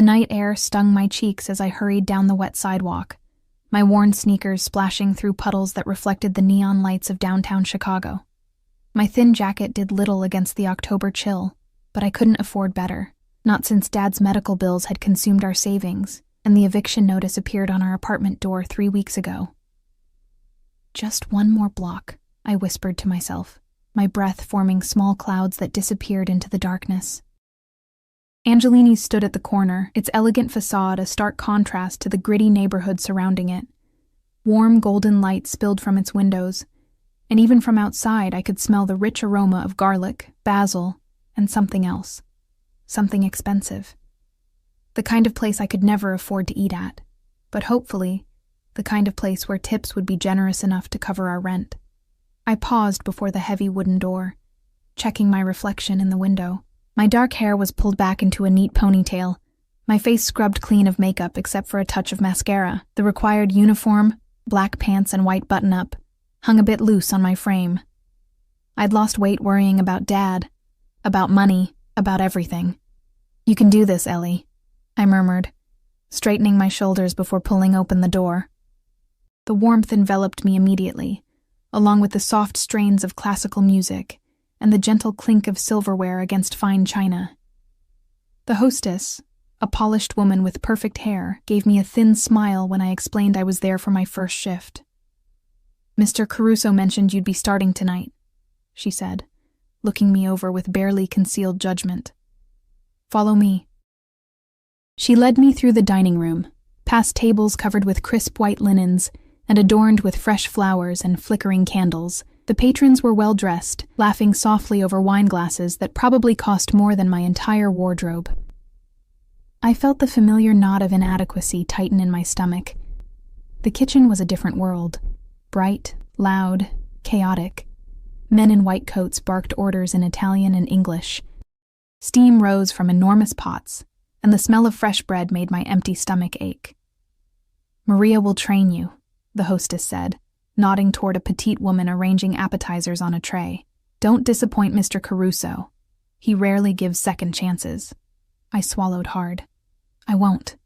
The night air stung my cheeks as I hurried down the wet sidewalk, my worn sneakers splashing through puddles that reflected the neon lights of downtown Chicago. My thin jacket did little against the October chill, but I couldn't afford better, not since Dad's medical bills had consumed our savings, and the eviction notice appeared on our apartment door 3 weeks ago. Just one more block, I whispered to myself, my breath forming small clouds that disappeared into the darkness. Angelini's stood at the corner, its elegant facade a stark contrast to the gritty neighborhood surrounding it. Warm golden light spilled from its windows, and even from outside I could smell the rich aroma of garlic, basil, and something else. Something expensive. The kind of place I could never afford to eat at, but hopefully, the kind of place where tips would be generous enough to cover our rent. I paused before the heavy wooden door, checking my reflection in the window. My dark hair was pulled back into a neat ponytail, my face scrubbed clean of makeup except for a touch of mascara. The required uniform, black pants and white button-up, hung a bit loose on my frame. I'd lost weight worrying about Dad, about money, about everything. "You can do this, Ellie," I murmured, straightening my shoulders before pulling open the door. The warmth enveloped me immediately, along with the soft strains of classical music and the gentle clink of silverware against fine china. The hostess, a polished woman with perfect hair, gave me a thin smile when I explained I was there for my first shift. "Mr. Caruso mentioned you'd be starting tonight," she said, looking me over with barely concealed judgment. "Follow me." She led me through the dining room, past tables covered with crisp white linens and adorned with fresh flowers and flickering candles. The patrons were well-dressed, laughing softly over wine glasses that probably cost more than my entire wardrobe. I felt the familiar knot of inadequacy tighten in my stomach. The kitchen was a different world. Bright, loud, chaotic. Men in white coats barked orders in Italian and English. Steam rose from enormous pots, and the smell of fresh bread made my empty stomach ache. "Maria will train you," the hostess said, nodding toward a petite woman arranging appetizers on a tray. "Don't disappoint Mr. Caruso. He rarely gives second chances." I swallowed hard. I won't.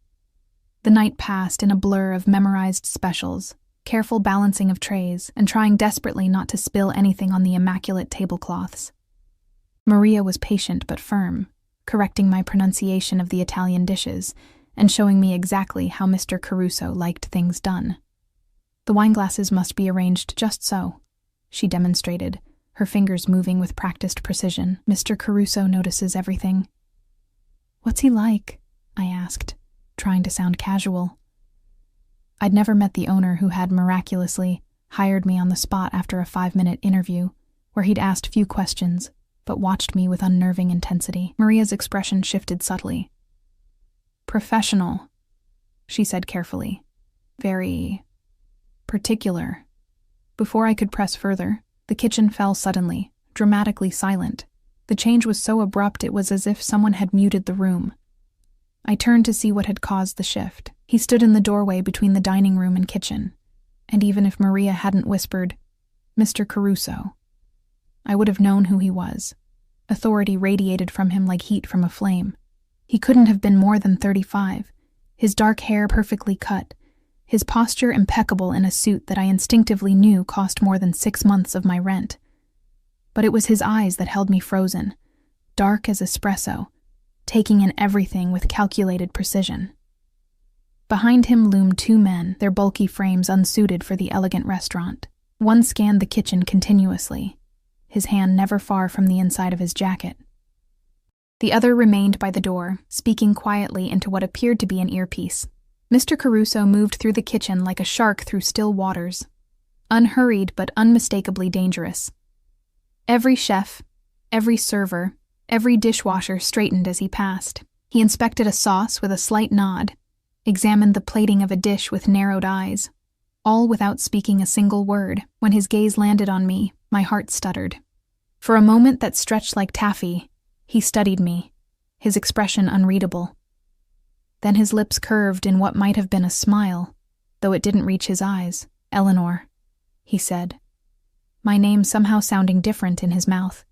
The night passed in a blur of memorized specials, careful balancing of trays, and trying desperately not to spill anything on the immaculate tablecloths. Maria was patient but firm, correcting my pronunciation of the Italian dishes and showing me exactly how Mr. Caruso liked things done. "The wineglasses must be arranged just so," she demonstrated, her fingers moving with practiced precision. "Mr. Caruso notices everything." "What's he like?" I asked, trying to sound casual. I'd never met the owner who had miraculously hired me on the spot after a 5-minute interview, where he'd asked few questions, but watched me with unnerving intensity. Maria's expression shifted subtly. "Professional," she said carefully. "Very particular." Before I could press further, the kitchen fell suddenly, dramatically silent. The change was so abrupt it was as if someone had muted the room. I turned to see what had caused the shift. He stood in the doorway between the dining room and kitchen, and even if Maria hadn't whispered, "Mr. Caruso," I would have known who he was. Authority radiated from him like heat from a flame. He couldn't have been more than 35, his dark hair perfectly cut, his posture impeccable in a suit that I instinctively knew cost more than 6 months of my rent. But it was his eyes that held me frozen, dark as espresso, taking in everything with calculated precision. Behind him loomed 2 men, their bulky frames unsuited for the elegant restaurant. One scanned the kitchen continuously, his hand never far from the inside of his jacket. The other remained by the door, speaking quietly into what appeared to be an earpiece. Mr. Caruso moved through the kitchen like a shark through still waters, unhurried but unmistakably dangerous. Every chef, every server, every dishwasher straightened as he passed. He inspected a sauce with a slight nod, examined the plating of a dish with narrowed eyes, all without speaking a single word. When his gaze landed on me, my heart stuttered. For a moment that stretched like taffy, he studied me, his expression unreadable. Then his lips curved in what might have been a smile, though it didn't reach his eyes. "Eleanor," he said, my name somehow sounding different in his mouth.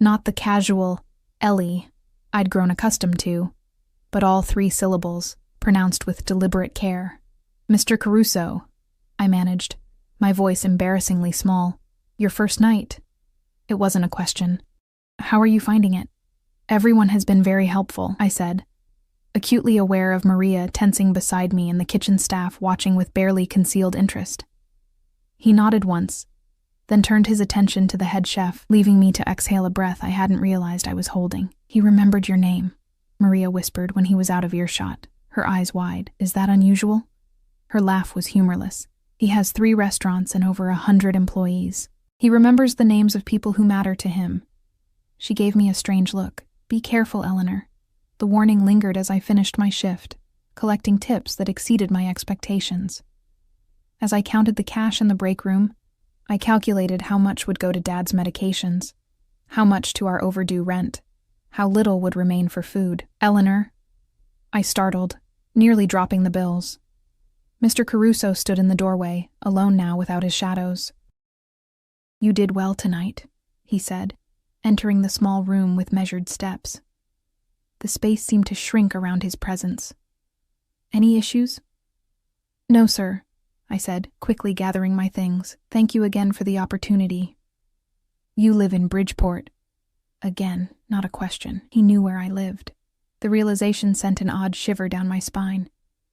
Not the casual Ellie I'd grown accustomed to, but all 3 syllables, pronounced with deliberate care. "Mr. Caruso," I managed, my voice embarrassingly small. "Your first night." It wasn't a question. "How are you finding it?" "Everyone has been very helpful," I said, acutely aware of Maria tensing beside me and the kitchen staff watching with barely concealed interest. He nodded once, then turned his attention to the head chef, leaving me to exhale a breath I hadn't realized I was holding. "He remembered your name," Maria whispered when he was out of earshot, her eyes wide. "Is that unusual?" Her laugh was humorless. "He has 3 restaurants and over 100 employees. He remembers the names of people who matter to him." She gave me a strange look. "Be careful, Eleanor." The warning lingered as I finished my shift, collecting tips that exceeded my expectations. As I counted the cash in the break room, I calculated how much would go to Dad's medications, how much to our overdue rent, how little would remain for food. "Eleanor," I startled, nearly dropping the bills. Mr. Caruso stood in the doorway, alone now without his shadows. "You did well tonight," he said, entering the small room with measured steps. The space seemed to shrink around his presence. "Any issues?" "No, sir," I said, quickly gathering my things. "Thank you again for the opportunity." "You live in Bridgeport." Again, not a question. He knew where I lived. The realization sent an odd shiver down my spine.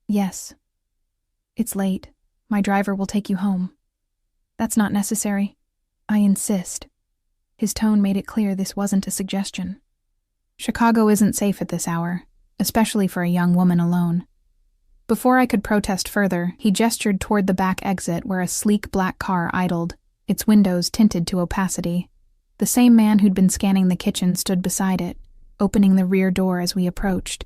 "Yes." "It's late. My driver will take you home." "That's not necessary." "I insist." His tone made it clear this wasn't a suggestion. Chicago isn't safe at this hour, especially for a young woman alone. Before I could protest further, he gestured toward the back exit where a sleek black car idled, its windows tinted to opacity. The same man who'd been scanning the kitchen stood beside it, opening the rear door as we approached.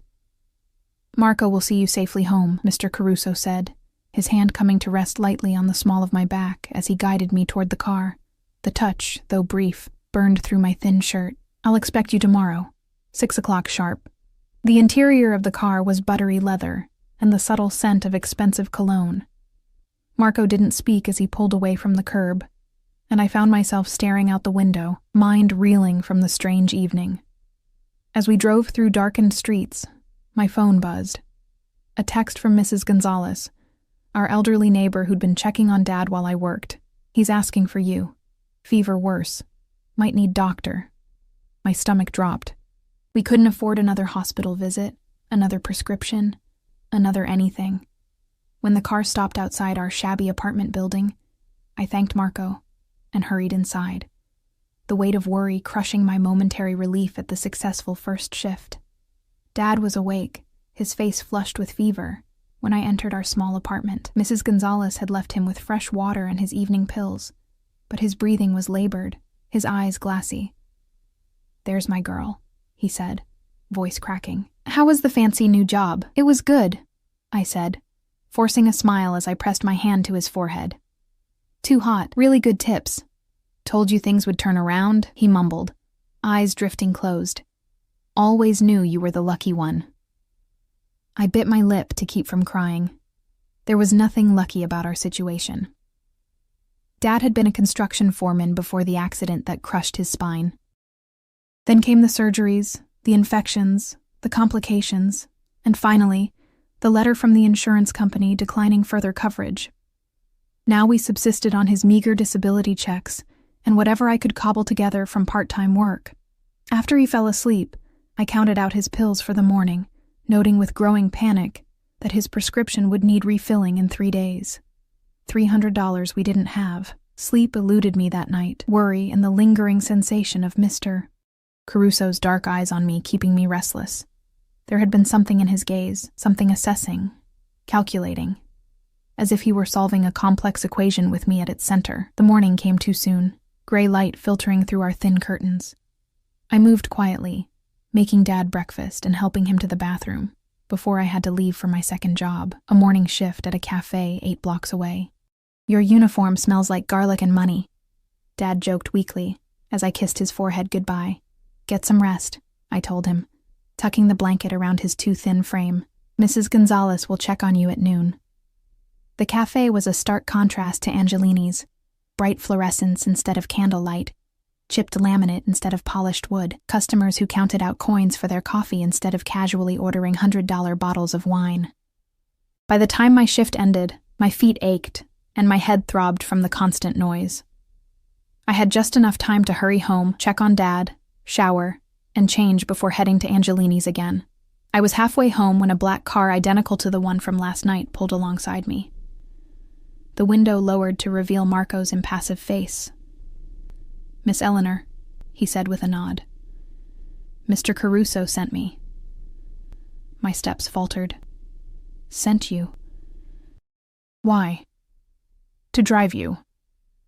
"Marco will see you safely home," Mr. Caruso said, his hand coming to rest lightly on the small of my back as he guided me toward the car. The touch, though brief, burned through my thin shirt. "I'll expect you tomorrow, 6 o'clock sharp." The interior of the car was buttery leather, and the subtle scent of expensive cologne. Marco didn't speak as he pulled away from the curb, and I found myself staring out the window, mind reeling from the strange evening. As we drove through darkened streets, my phone buzzed. A text from Mrs. Gonzalez, our elderly neighbor who'd been checking on Dad while I worked. "He's asking for you. Fever worse. Might need doctor." My stomach dropped. We couldn't afford another hospital visit, another prescription, another anything. When the car stopped outside our shabby apartment building, I thanked Marco and hurried inside, the weight of worry crushing my momentary relief at the successful first shift. Dad was awake, his face flushed with fever, when I entered our small apartment. Mrs. Gonzalez had left him with fresh water and his evening pills, but his breathing was labored, his eyes glassy. "There's my girl," he said, voice cracking. "How was the fancy new job?" "It was good," I said, forcing a smile as I pressed my hand to his forehead. "Too hot. Really good tips." "Told you things would turn around," he mumbled, eyes drifting closed. "Always knew you were the lucky one." I bit my lip to keep from crying. There was nothing lucky about our situation. Dad had been a construction foreman before the accident that crushed his spine. Then came the surgeries, the infections, the complications, and finally, the letter from the insurance company declining further coverage. Now we subsisted on his meager disability checks and whatever I could cobble together from part-time work. After he fell asleep, I counted out his pills for the morning, noting with growing panic that his prescription would need refilling in 3 days. $300 we didn't have. Sleep eluded me that night, worry and the lingering sensation of Mr. Caruso's dark eyes on me keeping me restless. There had been something in his gaze, something assessing, calculating, as if he were solving a complex equation with me at its center. The morning came too soon, gray light filtering through our thin curtains. I moved quietly, making Dad breakfast and helping him to the bathroom, before I had to leave for my second job, a morning shift at a cafe 8 blocks away. "Your uniform smells like garlic and money," Dad joked weakly as I kissed his forehead goodbye. "Get some rest," I told him, tucking the blanket around his too thin frame. "Mrs. Gonzalez will check on you at noon." The cafe was a stark contrast to Angelini's, bright fluorescence instead of candlelight, chipped laminate instead of polished wood, customers who counted out coins for their coffee instead of casually ordering $100 bottles of wine. By the time my shift ended, my feet ached, and my head throbbed from the constant noise. I had just enough time to hurry home, check on Dad, shower, and change before heading to Angelini's again. I was halfway home when a black car identical to the one from last night pulled alongside me. The window lowered to reveal Marco's impassive face. "Miss Eleanor," he said with a nod. "Mr. Caruso sent me." My steps faltered. "Sent you? Why?" "To drive you,"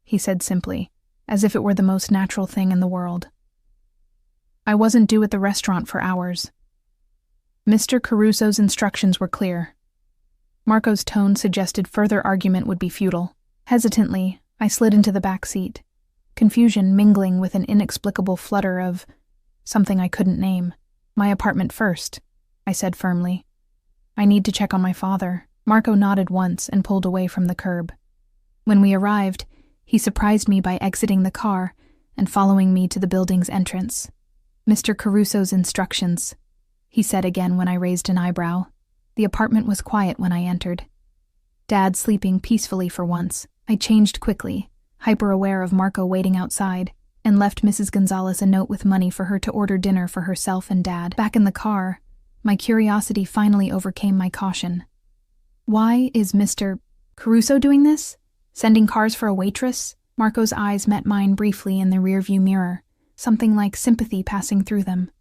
he said simply, as if it were the most natural thing in the world. I wasn't due at the restaurant for hours. Mr. Caruso's instructions were clear. Marco's tone suggested further argument would be futile. Hesitantly, I slid into the back seat, confusion mingling with an inexplicable flutter of something I couldn't name. "My apartment first," I said firmly. "I need to check on my father." Marco nodded once and pulled away from the curb. When we arrived, he surprised me by exiting the car and following me to the building's entrance. "Mr. Caruso's instructions," he said again when I raised an eyebrow. The apartment was quiet when I entered. Dad sleeping peacefully for once. I changed quickly, hyper-aware of Marco waiting outside, and left Mrs. Gonzalez a note with money for her to order dinner for herself and Dad. Back in the car, my curiosity finally overcame my caution. Why is Mr. Caruso doing this? Sending cars for a waitress? Marco's eyes met mine briefly in the rearview mirror, something like sympathy passing through them.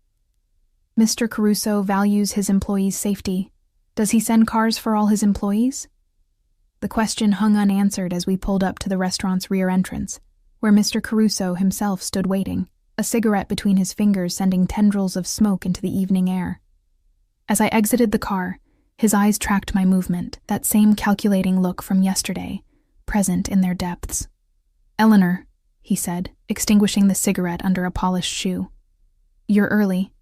Mr. Caruso values his employees' safety. Does he send cars for all his employees? The question hung unanswered as we pulled up to the restaurant's rear entrance, where Mr. Caruso himself stood waiting, a cigarette between his fingers sending tendrils of smoke into the evening air. As I exited the car, his eyes tracked my movement, that same calculating look from yesterday, present in their depths. "Eleanor," he said, extinguishing the cigarette under a polished shoe. "You're early."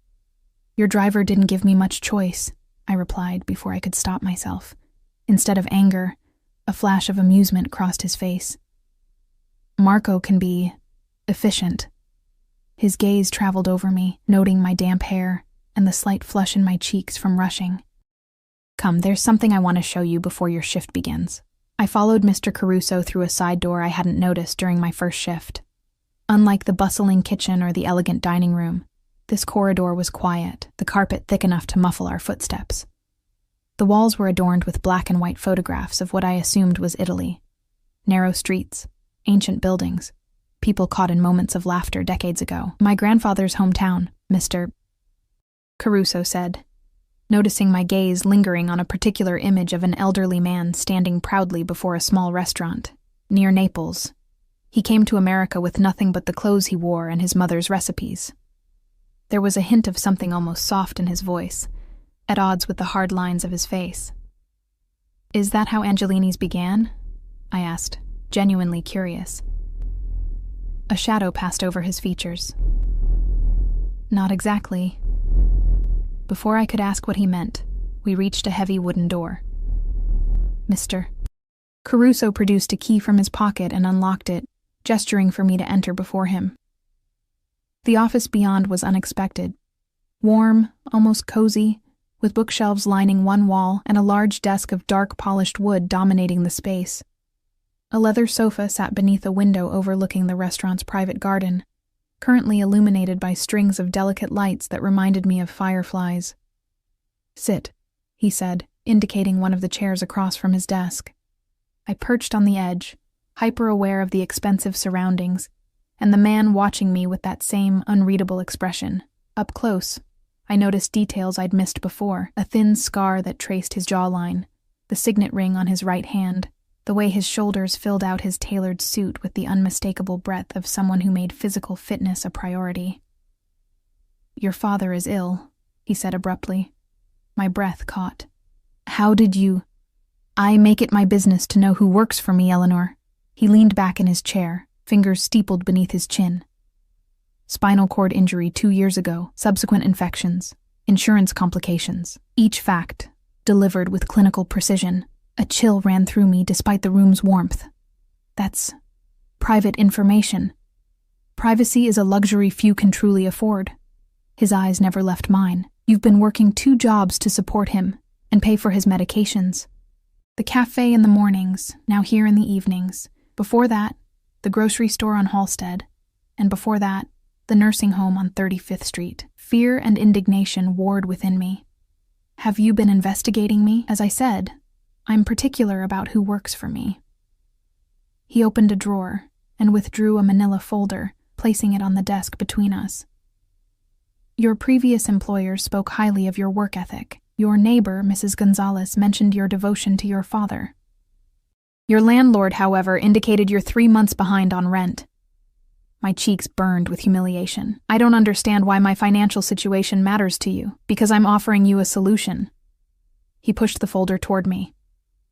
"Your driver didn't give me much choice," I replied before I could stop myself. Instead of anger, a flash of amusement crossed his face. "Marco can be efficient." His gaze traveled over me, noting my damp hair and the slight flush in my cheeks from rushing. "Come, there's something I want to show you before your shift begins." I followed Mr. Caruso through a side door I hadn't noticed during my first shift. Unlike the bustling kitchen or the elegant dining room, this corridor was quiet, the carpet thick enough to muffle our footsteps. The walls were adorned with black and white photographs of what I assumed was Italy. Narrow streets, ancient buildings, people caught in moments of laughter decades ago. "My grandfather's hometown," Mr. Caruso said, noticing my gaze lingering on a particular image of an elderly man standing proudly before a small restaurant, near Naples. He came to America with nothing but the clothes he wore and his mother's recipes. There was a hint of something almost soft in his voice, at odds with the hard lines of his face. "Is that how Angelini's began?" I asked, genuinely curious. A shadow passed over his features. "Not exactly." Before I could ask what he meant, we reached a heavy wooden door. Mr. Caruso produced a key from his pocket and unlocked it, gesturing for me to enter before him. The office beyond was unexpected. Warm, almost cozy, with bookshelves lining one wall and a large desk of dark polished wood dominating the space. A leather sofa sat beneath a window overlooking the restaurant's private garden, currently illuminated by strings of delicate lights that reminded me of fireflies. "Sit," he said, indicating one of the chairs across from his desk. I perched on the edge, hyper-aware of the expensive surroundings, and the man watching me with that same unreadable expression. Up close, I noticed details I'd missed before, a thin scar that traced his jawline, the signet ring on his right hand, the way his shoulders filled out his tailored suit with the unmistakable breadth of someone who made physical fitness a priority. "Your father is ill," he said abruptly. My breath caught. "How did you—" "I make it my business to know who works for me, Eleanor." He leaned back in his chair, fingers steepled beneath his chin. "Spinal cord injury 2 years ago, subsequent infections, insurance complications. Each fact, delivered with clinical precision. A chill ran through me despite the room's warmth. That's private information." Privacy is a luxury few can truly afford. His eyes never left mine. You've been working 2 jobs to support him and pay for his medications. The cafe in the mornings, now here in the evenings. Before that, the grocery store on Halstead. And before that, the nursing home on 35th Street. Fear and indignation warred within me. Have you been investigating me? As I said, I'm particular about who works for me. He opened a drawer and withdrew a manila folder, placing it on the desk between us. Your previous employer spoke highly of your work ethic. Your neighbor, Mrs. Gonzalez, mentioned your devotion to your father. Your landlord, however, indicated you're 3 months behind on rent. My cheeks burned with humiliation. I don't understand why my financial situation matters to you, because I'm offering you a solution. He pushed the folder toward me.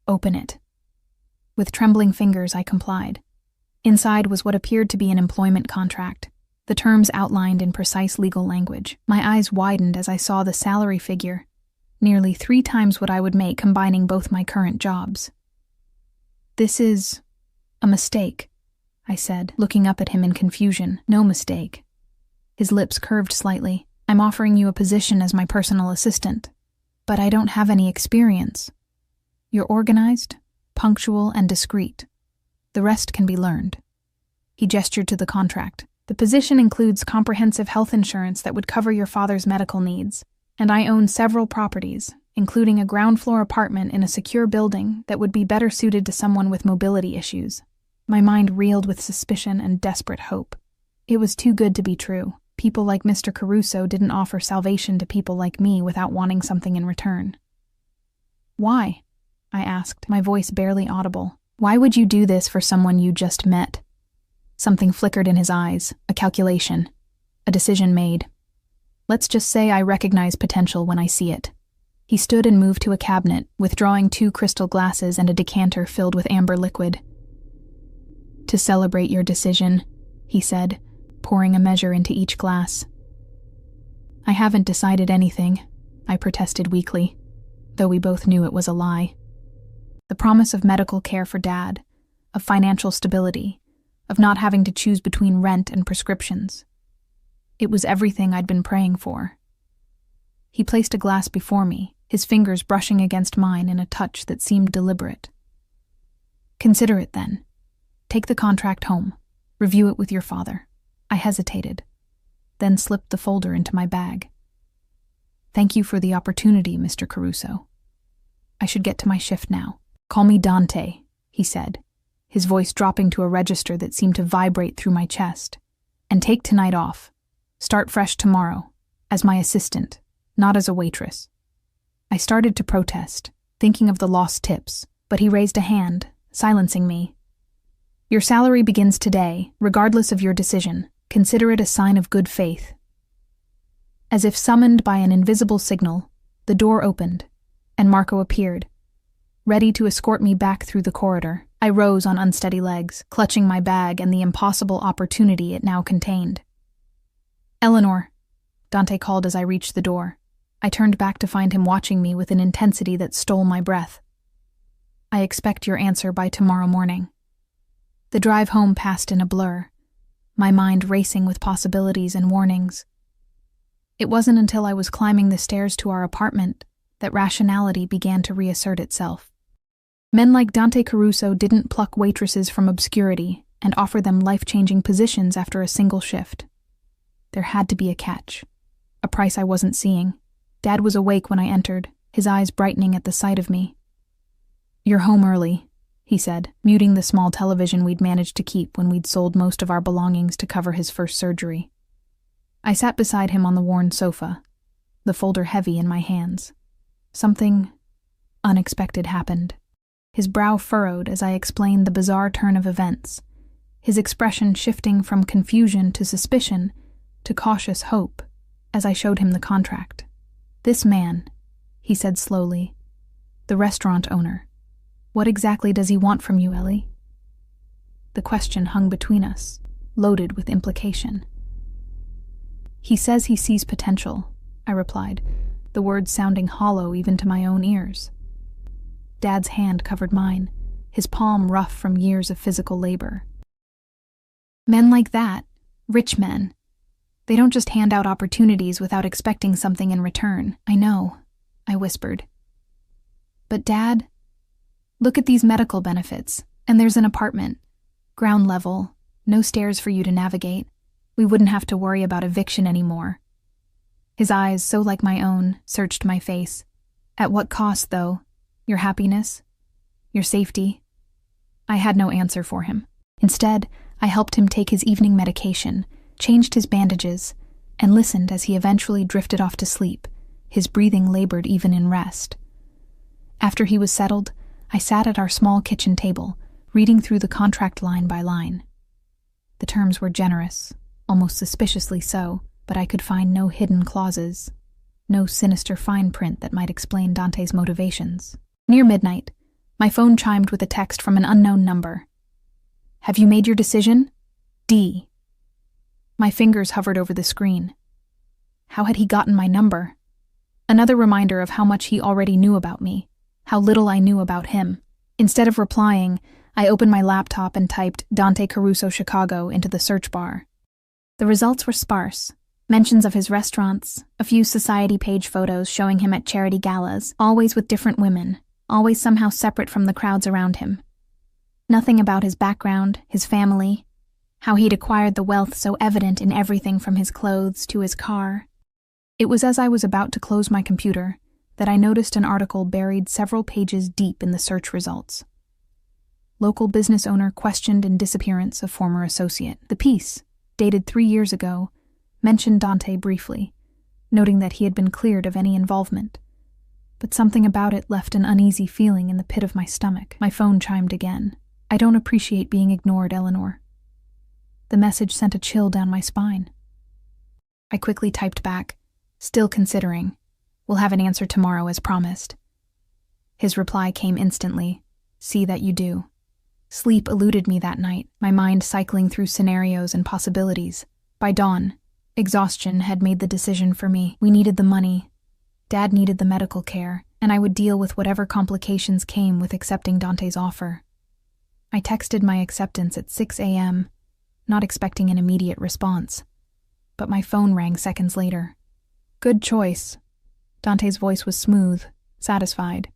Open it. With trembling fingers, I complied. Inside was what appeared to be an employment contract, the terms outlined in precise legal language. My eyes widened as I saw the salary figure, nearly 3 times what I would make combining both my current jobs. This is a mistake, I said, looking up at him in confusion. No mistake. His lips curved slightly. I'm offering you a position as my personal assistant, but I don't have any experience. You're organized, punctual, and discreet. The rest can be learned. He gestured to the contract. The position includes comprehensive health insurance that would cover your father's medical needs, and I own several properties, including a ground-floor apartment in a secure building that would be better suited to someone with mobility issues. My mind reeled with suspicion and desperate hope. It was too good to be true. People like Mr. Caruso didn't offer salvation to people like me without wanting something in return. Why? I asked, my voice barely audible. Why would you do this for someone you just met? Something flickered in his eyes, a calculation, a decision made. Let's just say I recognize potential when I see it. He stood and moved to a cabinet, withdrawing 2 crystal glasses and a decanter filled with amber liquid. To celebrate your decision, he said, pouring a measure into each glass. I haven't decided anything, I protested weakly, though we both knew it was a lie. The promise of medical care for Dad, of financial stability, of not having to choose between rent and prescriptions. It was everything I'd been praying for. He placed a glass before me, his fingers brushing against mine in a touch that seemed deliberate. Consider it then. Take the contract home. Review it with your father. I hesitated, then slipped the folder into my bag. Thank you for the opportunity, Mr. Caruso. I should get to my shift now. Call me Dante, he said, his voice dropping to a register that seemed to vibrate through my chest. And take tonight off. Start fresh tomorrow, as my assistant, not as a waitress. I started to protest, thinking of the lost tips, but he raised a hand, silencing me. Your salary begins today, regardless of your decision. Consider it a sign of good faith. As if summoned by an invisible signal, the door opened, and Marco appeared, ready to escort me back through the corridor. I rose on unsteady legs, clutching my bag and the impossible opportunity it now contained. Eleanor, Dante called as I reached the door. I turned back to find him watching me with an intensity that stole my breath. I expect your answer by tomorrow morning. The drive home passed in a blur, my mind racing with possibilities and warnings. It wasn't until I was climbing the stairs to our apartment that rationality began to reassert itself. Men like Dante Caruso didn't pluck waitresses from obscurity and offer them life-changing positions after a single shift. There had to be a catch, a price I wasn't seeing. Dad was awake when I entered, his eyes brightening at the sight of me. You're home early, he said, muting the small television we'd managed to keep when we'd sold most of our belongings to cover his first surgery. I sat beside him on the worn sofa, the folder heavy in my hands. Something unexpected happened. His brow furrowed as I explained the bizarre turn of events, his expression shifting from confusion to suspicion to cautious hope as I showed him the contract. This man, he said slowly, the restaurant owner. What exactly does he want from you, Ellie? The question hung between us, loaded with implication. He says he sees potential, I replied, the words sounding hollow even to my own ears. Dad's hand covered mine, his palm rough from years of physical labor. Men like that, Rich men. They don't just hand out opportunities without expecting something in return. I know, I whispered. But Dad, look at these medical benefits, and there's an apartment. Ground level, no stairs for you to navigate. We wouldn't have to worry about eviction anymore. His eyes, so like my own, searched my face. At what cost, though? Your happiness? Your safety? I had no answer for him. Instead, I helped him take his evening medication, changed his bandages, and listened as he eventually drifted off to sleep, his breathing labored even in rest. After he was settled, I sat at our small kitchen table, reading through the contract line by line. The terms were generous, almost suspiciously so, but I could find no hidden clauses, no sinister fine print that might explain Dante's motivations. Near midnight, my phone chimed with a text from an unknown number. Have you made your decision? D. My fingers hovered over the screen. How had he gotten my number? Another reminder of how much he already knew about me, how little I knew about him. Instead of replying, I opened my laptop and typed Dante Caruso Chicago into the search bar. The results were sparse. Mentions of his restaurants, a few society page photos showing him at charity galas, always with different women, always somehow separate from the crowds around him. Nothing about his background, his family, how he'd acquired the wealth so evident in everything from his clothes to his car. It was as I was about to close my computer that I noticed an article buried several pages deep in the search results. Local business owner questioned in disappearance of former associate. The piece, dated 3 years ago, mentioned Dante briefly, noting that he had been cleared of any involvement. But something about it left an uneasy feeling in the pit of my stomach. My phone chimed again. I don't appreciate being ignored, Eleanor. The message sent a chill down my spine. I quickly typed back, still considering. We'll have an answer tomorrow as promised. His reply came instantly. See that you do. Sleep eluded me that night, my mind cycling through scenarios and possibilities. By dawn, exhaustion had made the decision for me. We needed the money. Dad needed the medical care, and I would deal with whatever complications came with accepting Dante's offer. I texted my acceptance at 6 a.m., not expecting an immediate response. But my phone rang seconds later. Good choice. Dante's voice was smooth, satisfied.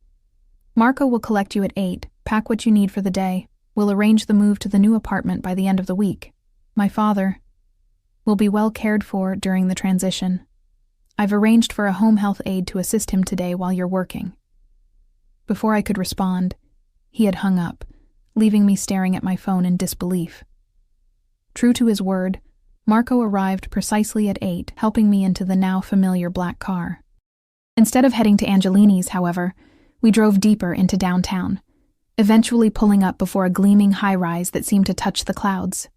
Marco will collect you at 8. Pack what you need for the day. We'll arrange the move to the new apartment by the end of the week. My father will be well cared for during the transition. I've arranged for a home health aide to assist him today while you're working. Before I could respond, he had hung up, leaving me staring at my phone in disbelief. True to his word, Marco arrived precisely at 8, helping me into the now familiar black car. Instead of heading to Angelini's, however, we drove deeper into downtown, eventually pulling up before a gleaming high-rise that seemed to touch the clouds.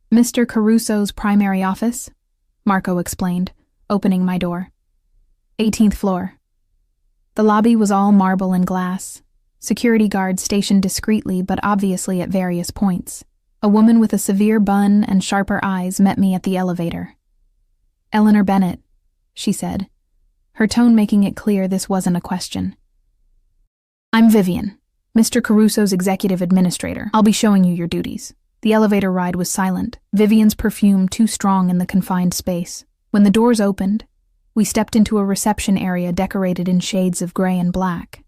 Mr. Caruso's primary office, Marco explained, opening my door. 18th floor. The lobby was all marble and glass, security guards stationed discreetly but obviously at various points. A woman with a severe bun and sharper eyes met me at the elevator. Eleanor Bennett, she said, her tone making it clear this wasn't a question. I'm Vivian, Mr. Caruso's executive administrator. I'll be showing you your duties. The elevator ride was silent, Vivian's perfume too strong in the confined space. When the doors opened, we stepped into a reception area decorated in shades of gray and black.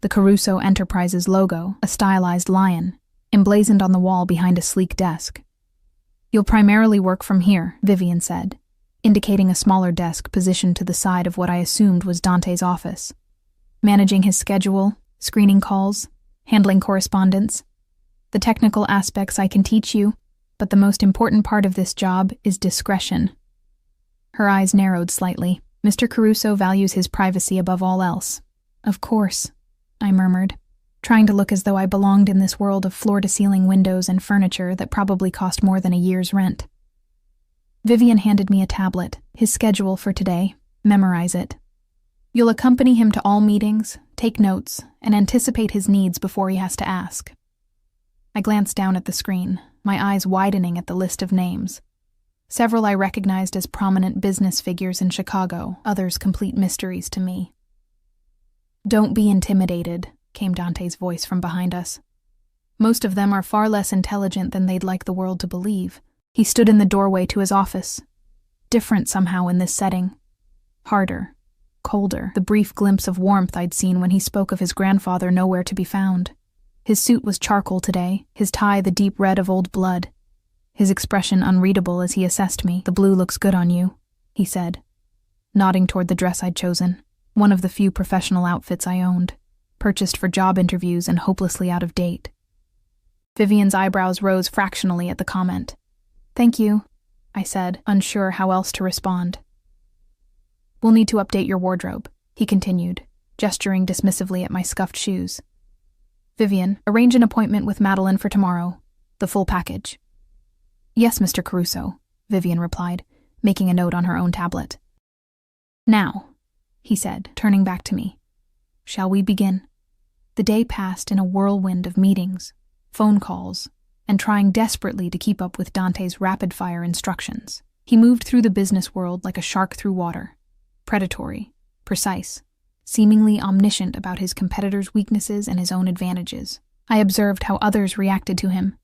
The Caruso Enterprises logo, a stylized lion, emblazoned on the wall behind a sleek desk. You'll primarily work from here, Vivian said, indicating a smaller desk positioned to the side of what I assumed was Dante's office. Managing his schedule, screening calls, handling correspondence. The technical aspects I can teach you, but the most important part of this job is discretion. Her eyes narrowed slightly. Mr. Caruso values his privacy above all else. Of course, I murmured, trying to look as though I belonged in this world of floor-to-ceiling windows and furniture that probably cost more than a year's rent. Vivian handed me a tablet, his schedule for today. Memorize it. You'll accompany him to all meetings, take notes, and anticipate his needs before he has to ask. I glanced down at the screen, my eyes widening at the list of names. Several I recognized as prominent business figures in Chicago, others complete mysteries to me. Don't be intimidated, came Dante's voice from behind us. Most of them are far less intelligent than they'd like the world to believe. He stood in the doorway to his office. Different somehow in this setting. Harder. Colder. The brief glimpse of warmth I'd seen when he spoke of his grandfather nowhere to be found. His suit was charcoal today, his tie the deep red of old blood. His expression unreadable as he assessed me. "The blue looks good on you," he said, nodding toward the dress I'd chosen, one of the few professional outfits I owned, purchased for job interviews and hopelessly out of date. Vivian's eyebrows rose fractionally at the comment. "Thank you," I said, unsure how else to respond. "We'll need to update your wardrobe," he continued, gesturing dismissively at my scuffed shoes. "Vivian, arrange an appointment with Madeline for tomorrow. The full package." "Yes, Mr. Caruso," Vivian replied, making a note on her own tablet. "Now," he said, turning back to me, "shall we begin?" The day passed in a whirlwind of meetings, phone calls, and trying desperately to keep up with Dante's rapid-fire instructions. He moved through the business world like a shark through water, predatory, precise, seemingly omniscient about his competitors' weaknesses and his own advantages. I observed how others reacted to him,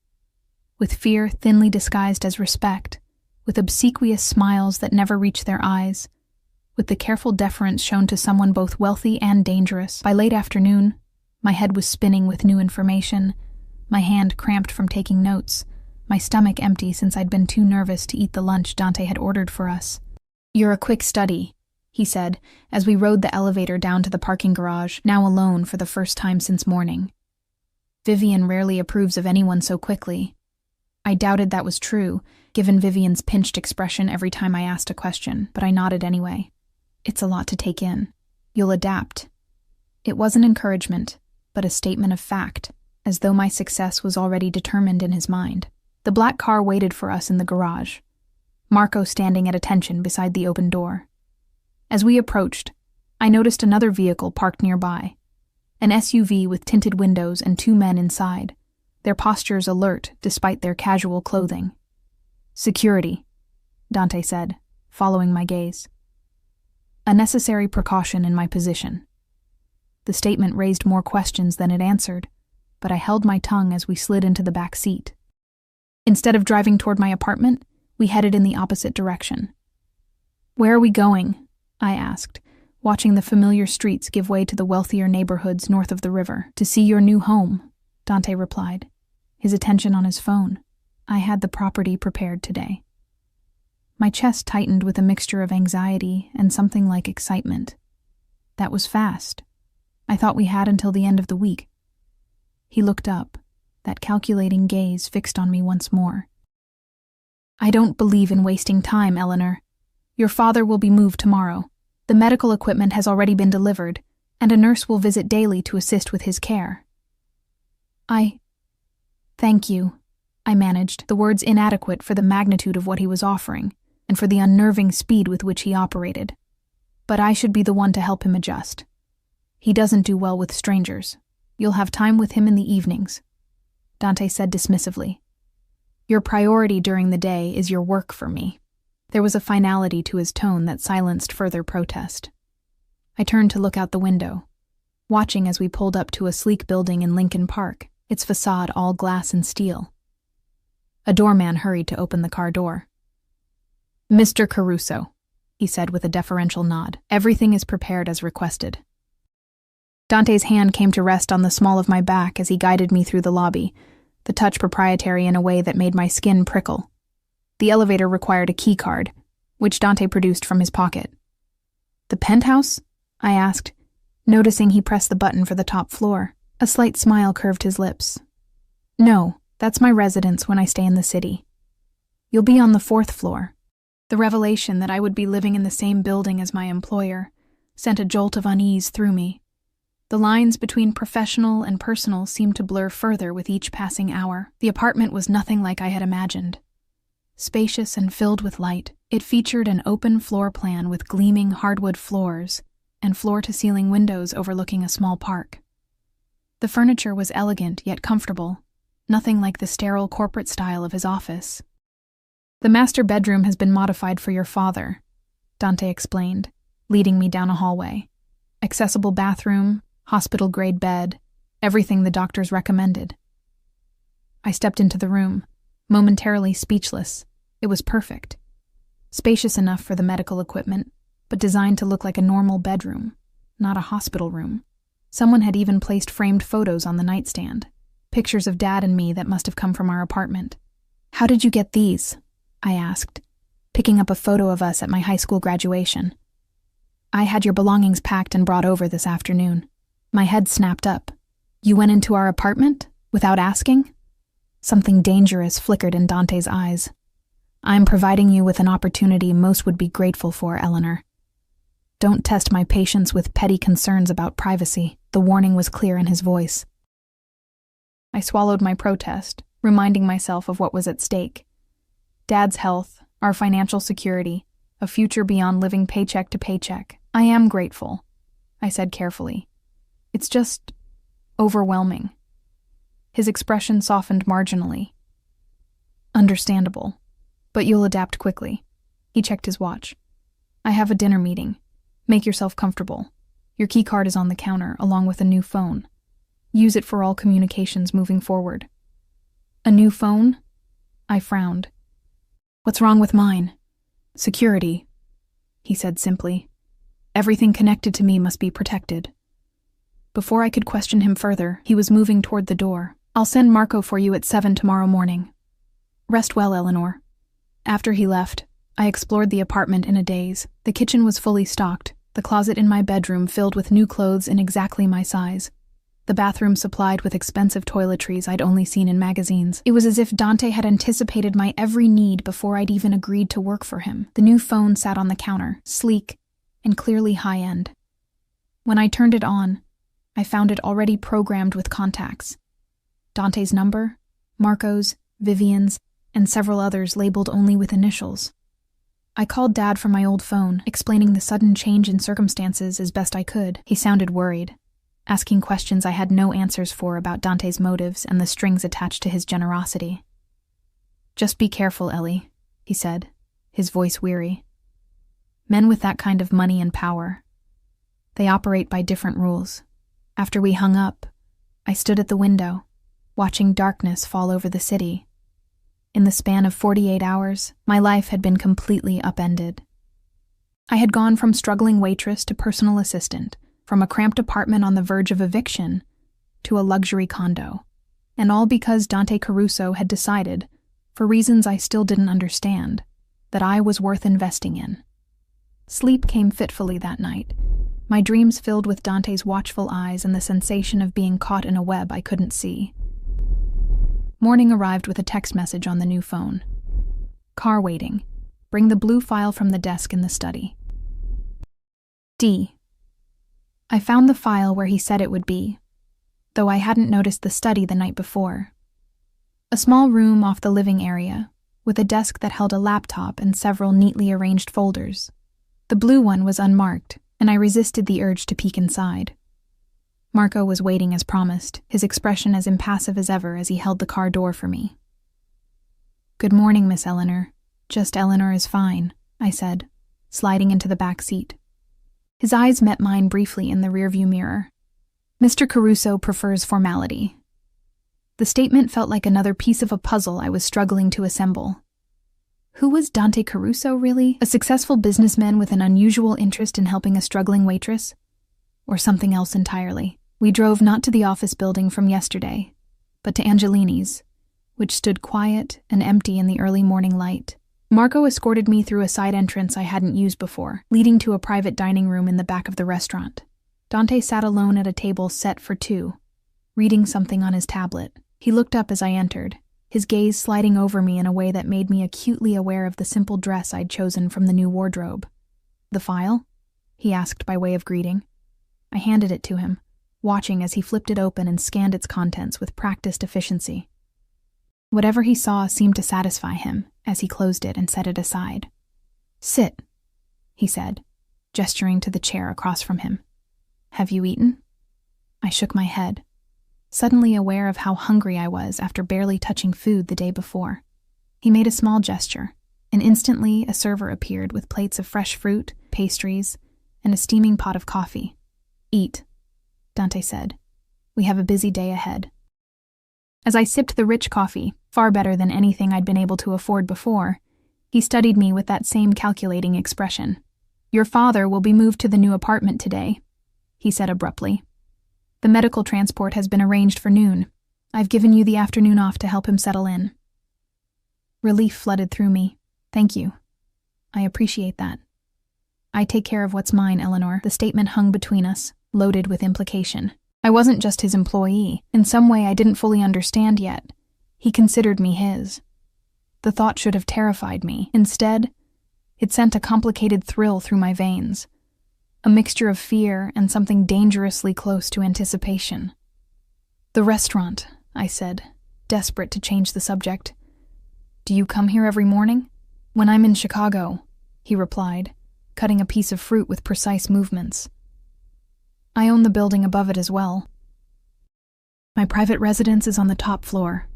with fear thinly disguised as respect, with obsequious smiles that never reached their eyes, with the careful deference shown to someone both wealthy and dangerous. By late afternoon, my head was spinning with new information, my hand cramped from taking notes, my stomach empty since I'd been too nervous to eat the lunch Dante had ordered for us. "You're a quick study," he said, as we rode the elevator down to the parking garage, now alone for the first time since morning. "Vivian rarely approves of anyone so quickly." I doubted that was true, given Vivian's pinched expression every time I asked a question, but I nodded anyway. "It's a lot to take in. You'll adapt." It wasn't encouragement, but a statement of fact, as though my success was already determined in his mind. The black car waited for us in the garage, Marco standing at attention beside the open door. As we approached, I noticed another vehicle parked nearby, an SUV with tinted windows and two men inside, their postures alert despite their casual clothing. "Security," Dante said, following my gaze. A necessary precaution in my position. The statement raised more questions than it answered, but I held my tongue as we slid into the back seat. Instead of driving toward my apartment, we headed in the opposite direction. "Where are we going?" I asked, watching the familiar streets give way to the wealthier neighborhoods north of the river. "To see your new home," Dante replied, his attention on his phone. I had the property prepared today. My chest tightened with a mixture of anxiety and something like excitement. That was fast. I thought we had until the end of the week. He looked up, that calculating gaze fixed on me once more. "I don't believe in wasting time, Eleanor. Your father will be moved tomorrow. The medical equipment has already been delivered, and a nurse will visit daily to assist with his care." Thank you," I managed, the words inadequate for the magnitude of what he was offering, and for the unnerving speed with which he operated. "But I should be the one to help him adjust. He doesn't do well with strangers. You'll have time with him in the evenings," Dante said dismissively. "Your priority during the day is your work for me." There was a finality to his tone that silenced further protest. I turned to look out the window, watching as we pulled up to a sleek building in Lincoln Park, its facade all glass and steel. A doorman hurried to open the car door. "Mr. Caruso," he said with a deferential nod. "Everything is prepared as requested." Dante's hand came to rest on the small of my back as he guided me through the lobby, the touch proprietary in a way that made my skin prickle. The elevator required a key card, which Dante produced from his pocket. "The penthouse?" I asked, noticing he pressed the button for the top floor. A slight smile curved his lips. "No, that's my residence when I stay in the city. You'll be on the 4th floor." The revelation that I would be living in the same building as my employer sent a jolt of unease through me. The lines between professional and personal seemed to blur further with each passing hour. The apartment was nothing like I had imagined. Spacious and filled with light, it featured an open floor plan with gleaming hardwood floors and floor-to-ceiling windows overlooking a small park. The furniture was elegant yet comfortable, nothing like the sterile corporate style of his office. "The master bedroom has been modified for your father," Dante explained, leading me down a hallway. "Accessible bathroom, hospital-grade bed, everything the doctors recommended." I stepped into the room, momentarily speechless, It was perfect. Spacious enough for the medical equipment, but designed to look like a normal bedroom, not a hospital room. Someone had even placed framed photos on the nightstand, pictures of Dad and me that must have come from our apartment. "How did you get these?" I asked, picking up a photo of us at my high school graduation. "I had your belongings packed and brought over this afternoon." My head snapped up. "You went into our apartment? Without asking?" Something dangerous flickered in Dante's eyes. "I'm providing you with an opportunity most would be grateful for, Eleanor. Don't test my patience with petty concerns about privacy." The warning was clear in his voice. I swallowed my protest, reminding myself of what was at stake. Dad's health, our financial security, a future beyond living paycheck to paycheck. "I am grateful," I said carefully. "It's just overwhelming." His expression softened marginally. "Understandable, but you'll adapt quickly." He checked his watch. "I have a dinner meeting. Make yourself comfortable. Your keycard is on the counter, along with a new phone. Use it for all communications moving forward." "A new phone?" I frowned. "What's wrong with mine?" "Security," he said simply. "Everything connected to me must be protected." Before I could question him further, he was moving toward the door. "I'll send Marco for you at 7 tomorrow morning. Rest well, Eleanor." After he left, I explored the apartment in a daze. The kitchen was fully stocked, the closet in my bedroom filled with new clothes in exactly my size. The bathroom supplied with expensive toiletries I'd only seen in magazines. It was as if Dante had anticipated my every need before I'd even agreed to work for him. The new phone sat on the counter, sleek and clearly high-end. When I turned it on, I found it already programmed with contacts. Dante's number, Marco's, Vivian's, and several others labeled only with initials. I called Dad from my old phone, explaining the sudden change in circumstances as best I could. He sounded worried, asking questions I had no answers for about Dante's motives and the strings attached to his generosity. "Just be careful, Ellie," he said, his voice weary. "Men with that kind of money and power, they operate by different rules." After we hung up, I stood at the window, watching darkness fall over the city. In the span of 48 hours, my life had been completely upended. I had gone from struggling waitress to personal assistant, from a cramped apartment on the verge of eviction to a luxury condo, and all because Dante Caruso had decided, for reasons I still didn't understand, that I was worth investing in. Sleep came fitfully that night, my dreams filled with Dante's watchful eyes and the sensation of being caught in a web I couldn't see. Morning arrived with a text message on the new phone. "Car waiting. Bring the blue file from the desk in the study." D. I found the file where he said it would be, though I hadn't noticed the study the night before. A small room off the living area, with a desk that held a laptop and several neatly arranged folders. The blue one was unmarked, and I resisted the urge to peek inside. Marco was waiting as promised, his expression as impassive as ever as he held the car door for me. "Good morning, Miss Eleanor. Just Eleanor is fine," I said, sliding into the back seat. His eyes met mine briefly in the rearview mirror. "Mr. Caruso prefers formality." The statement felt like another piece of a puzzle I was struggling to assemble. Who was Dante Caruso, really? A successful businessman with an unusual interest in helping a struggling waitress? Or something else entirely? We drove not to the office building from yesterday, but to Angelini's, which stood quiet and empty in the early morning light. Marco escorted me through a side entrance I hadn't used before, leading to a private dining room in the back of the restaurant. Dante sat alone at a table set for two, reading something on his tablet. He looked up as I entered, his gaze sliding over me in a way that made me acutely aware of the simple dress I'd chosen from the new wardrobe. "The file?" he asked by way of greeting. I handed it to him, watching as he flipped it open and scanned its contents with practiced efficiency. Whatever he saw seemed to satisfy him as he closed it and set it aside. "Sit," he said, gesturing to the chair across from him. "Have you eaten?" I shook my head, suddenly aware of how hungry I was after barely touching food the day before. He made a small gesture, and instantly a server appeared with plates of fresh fruit, pastries, and a steaming pot of coffee. "Eat," Dante said. "We have a busy day ahead." As I sipped the rich coffee, far better than anything I'd been able to afford before, He studied me with that same calculating expression. "Your father will be moved to the new apartment today," he said abruptly. "The medical transport has been arranged for noon. I've given you the afternoon off to help him settle in." Relief flooded through me. "Thank you. I appreciate that." "I take care of what's mine, Eleanor." The statement hung between us, loaded with implication. I wasn't just his employee. In some way I didn't fully understand yet. He considered me his. The thought should have terrified me. Instead, it sent a complicated thrill through my veins, a mixture of fear and something dangerously close to anticipation. "The restaurant," I said, desperate to change the subject. "Do you come here every morning?" "When I'm in Chicago," he replied, cutting a piece of fruit with precise movements. "I own the building above it as well. My private residence is on the top floor."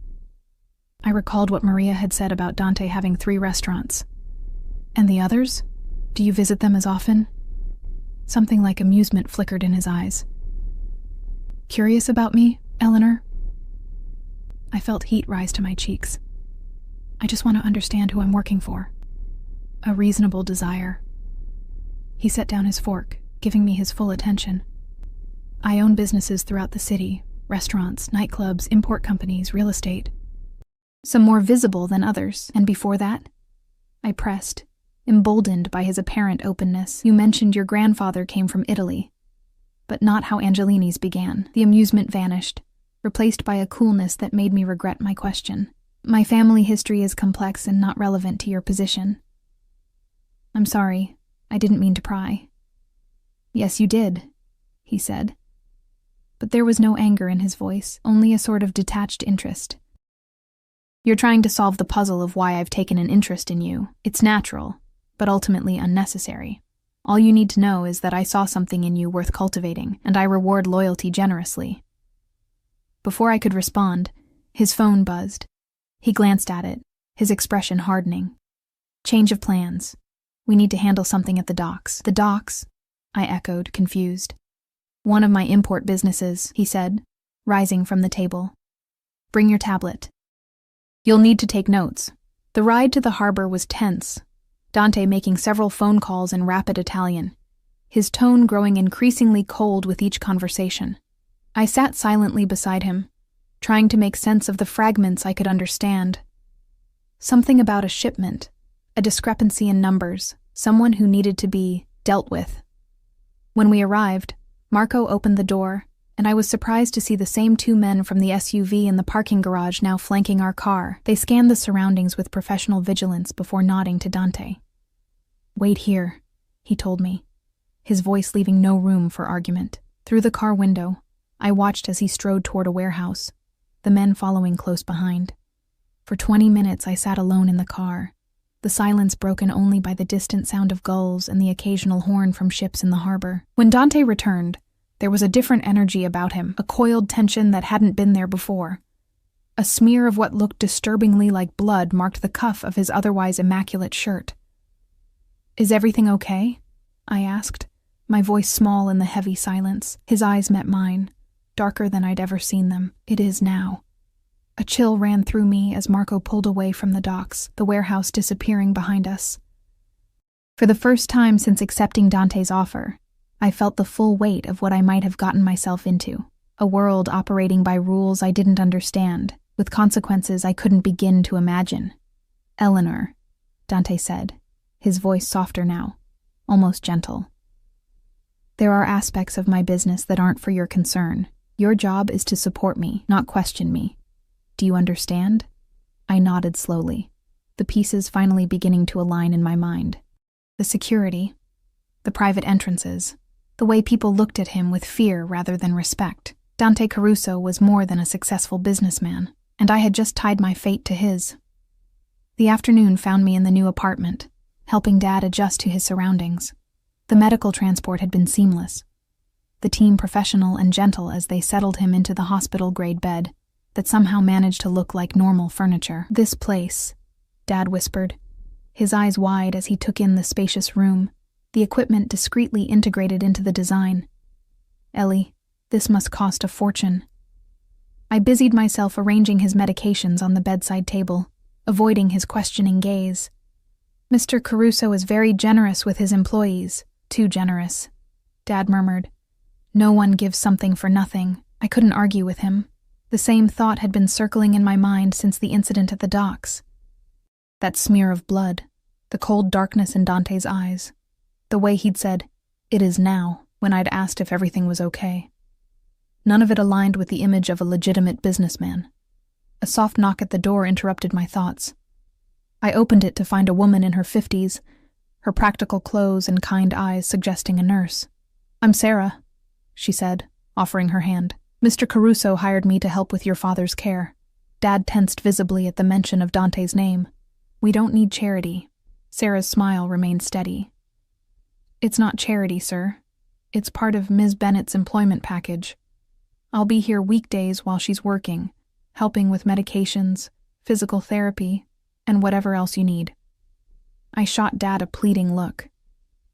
I recalled what Maria had said about Dante having 3 restaurants. "And the others? Do you visit them as often?" Something like amusement flickered in his eyes. "Curious about me, Eleanor?" I felt heat rise to my cheeks. "I just want to understand who I'm working for." A reasonable desire. He set down his fork, giving me his full attention. "I own businesses throughout the city, restaurants, nightclubs, import companies, real estate. Some more visible than others. And before that?" I pressed, emboldened by his apparent openness. "You mentioned your grandfather came from Italy, but not how Angelini's began." The amusement vanished, replaced by a coolness that made me regret my question. "My family history is complex and not relevant to your position." "I'm sorry, I didn't mean to pry." "Yes, you did," he said. But there was no anger in his voice, only a sort of detached interest. "You're trying to solve the puzzle of why I've taken an interest in you. It's natural, but ultimately unnecessary. All you need to know is that I saw something in you worth cultivating, and I reward loyalty generously." Before I could respond, his phone buzzed. He glanced at it, his expression hardening. "Change of plans. We need to handle something at the docks." "The docks?" I echoed, confused. "One of my import businesses," he said, rising from the table. "Bring your tablet. You'll need to take notes." The ride to the harbor was tense, Dante making several phone calls in rapid Italian, his tone growing increasingly cold with each conversation. I sat silently beside him, trying to make sense of the fragments I could understand. Something about a shipment, a discrepancy in numbers, someone who needed to be dealt with. When we arrived, Marco opened the door, and I was surprised to see the same 2 men from the SUV in the parking garage now flanking our car. They scanned the surroundings with professional vigilance before nodding to Dante. "Wait here," he told me, his voice leaving no room for argument. Through the car window, I watched as he strode toward a warehouse, the men following close behind. For 20 minutes I sat alone in the car, the silence broken only by the distant sound of gulls and the occasional horn from ships in the harbor. When Dante returned, there was a different energy about him, a coiled tension that hadn't been there before. A smear of what looked disturbingly like blood marked the cuff of his otherwise immaculate shirt. "Is everything okay?" I asked, my voice small in the heavy silence. His eyes met mine, darker than I'd ever seen them. "It is now." A chill ran through me as Marco pulled away from the docks, the warehouse disappearing behind us. For the first time since accepting Dante's offer, I felt the full weight of what I might have gotten myself into, a world operating by rules I didn't understand, with consequences I couldn't begin to imagine. "Eleanor," Dante said, his voice softer now, almost gentle. "There are aspects of my business that aren't for your concern. Your job is to support me, not question me. Do you understand?" I nodded slowly, the pieces finally beginning to align in my mind. The security, the private entrances, the way people looked at him with fear rather than respect. Dante Caruso was more than a successful businessman, and I had just tied my fate to his. The afternoon found me in the new apartment, helping Dad adjust to his surroundings. The medical transport had been seamless, the team professional and gentle as they settled him into the hospital-grade bed that somehow managed to look like normal furniture. "This place," Dad whispered, his eyes wide as he took in the spacious room, the equipment discreetly integrated into the design. "Ellie, this must cost a fortune." I busied myself arranging his medications on the bedside table, avoiding his questioning gaze. Mr. Caruso is very generous with his employees. Too generous, Dad murmured. No one gives something for nothing. I couldn't argue with him. The same thought had been circling in my mind since the incident at the docks. That smear of blood, the cold darkness in Dante's eyes, the way he'd said, "It is now," when I'd asked if everything was okay. None of it aligned with the image of a legitimate businessman. A soft knock at the door interrupted my thoughts. I opened it to find a woman in her 50s, her practical clothes and kind eyes suggesting a nurse. "I'm Sarah," she said, offering her hand. "Mr. Caruso hired me to help with your father's care." Dad tensed visibly at the mention of Dante's name. "We don't need charity." Sarah's smile remained steady. "It's not charity, sir. It's part of Ms. Bennett's employment package. I'll be here weekdays while she's working, helping with medications, physical therapy, and whatever else you need." I shot Dad a pleading look.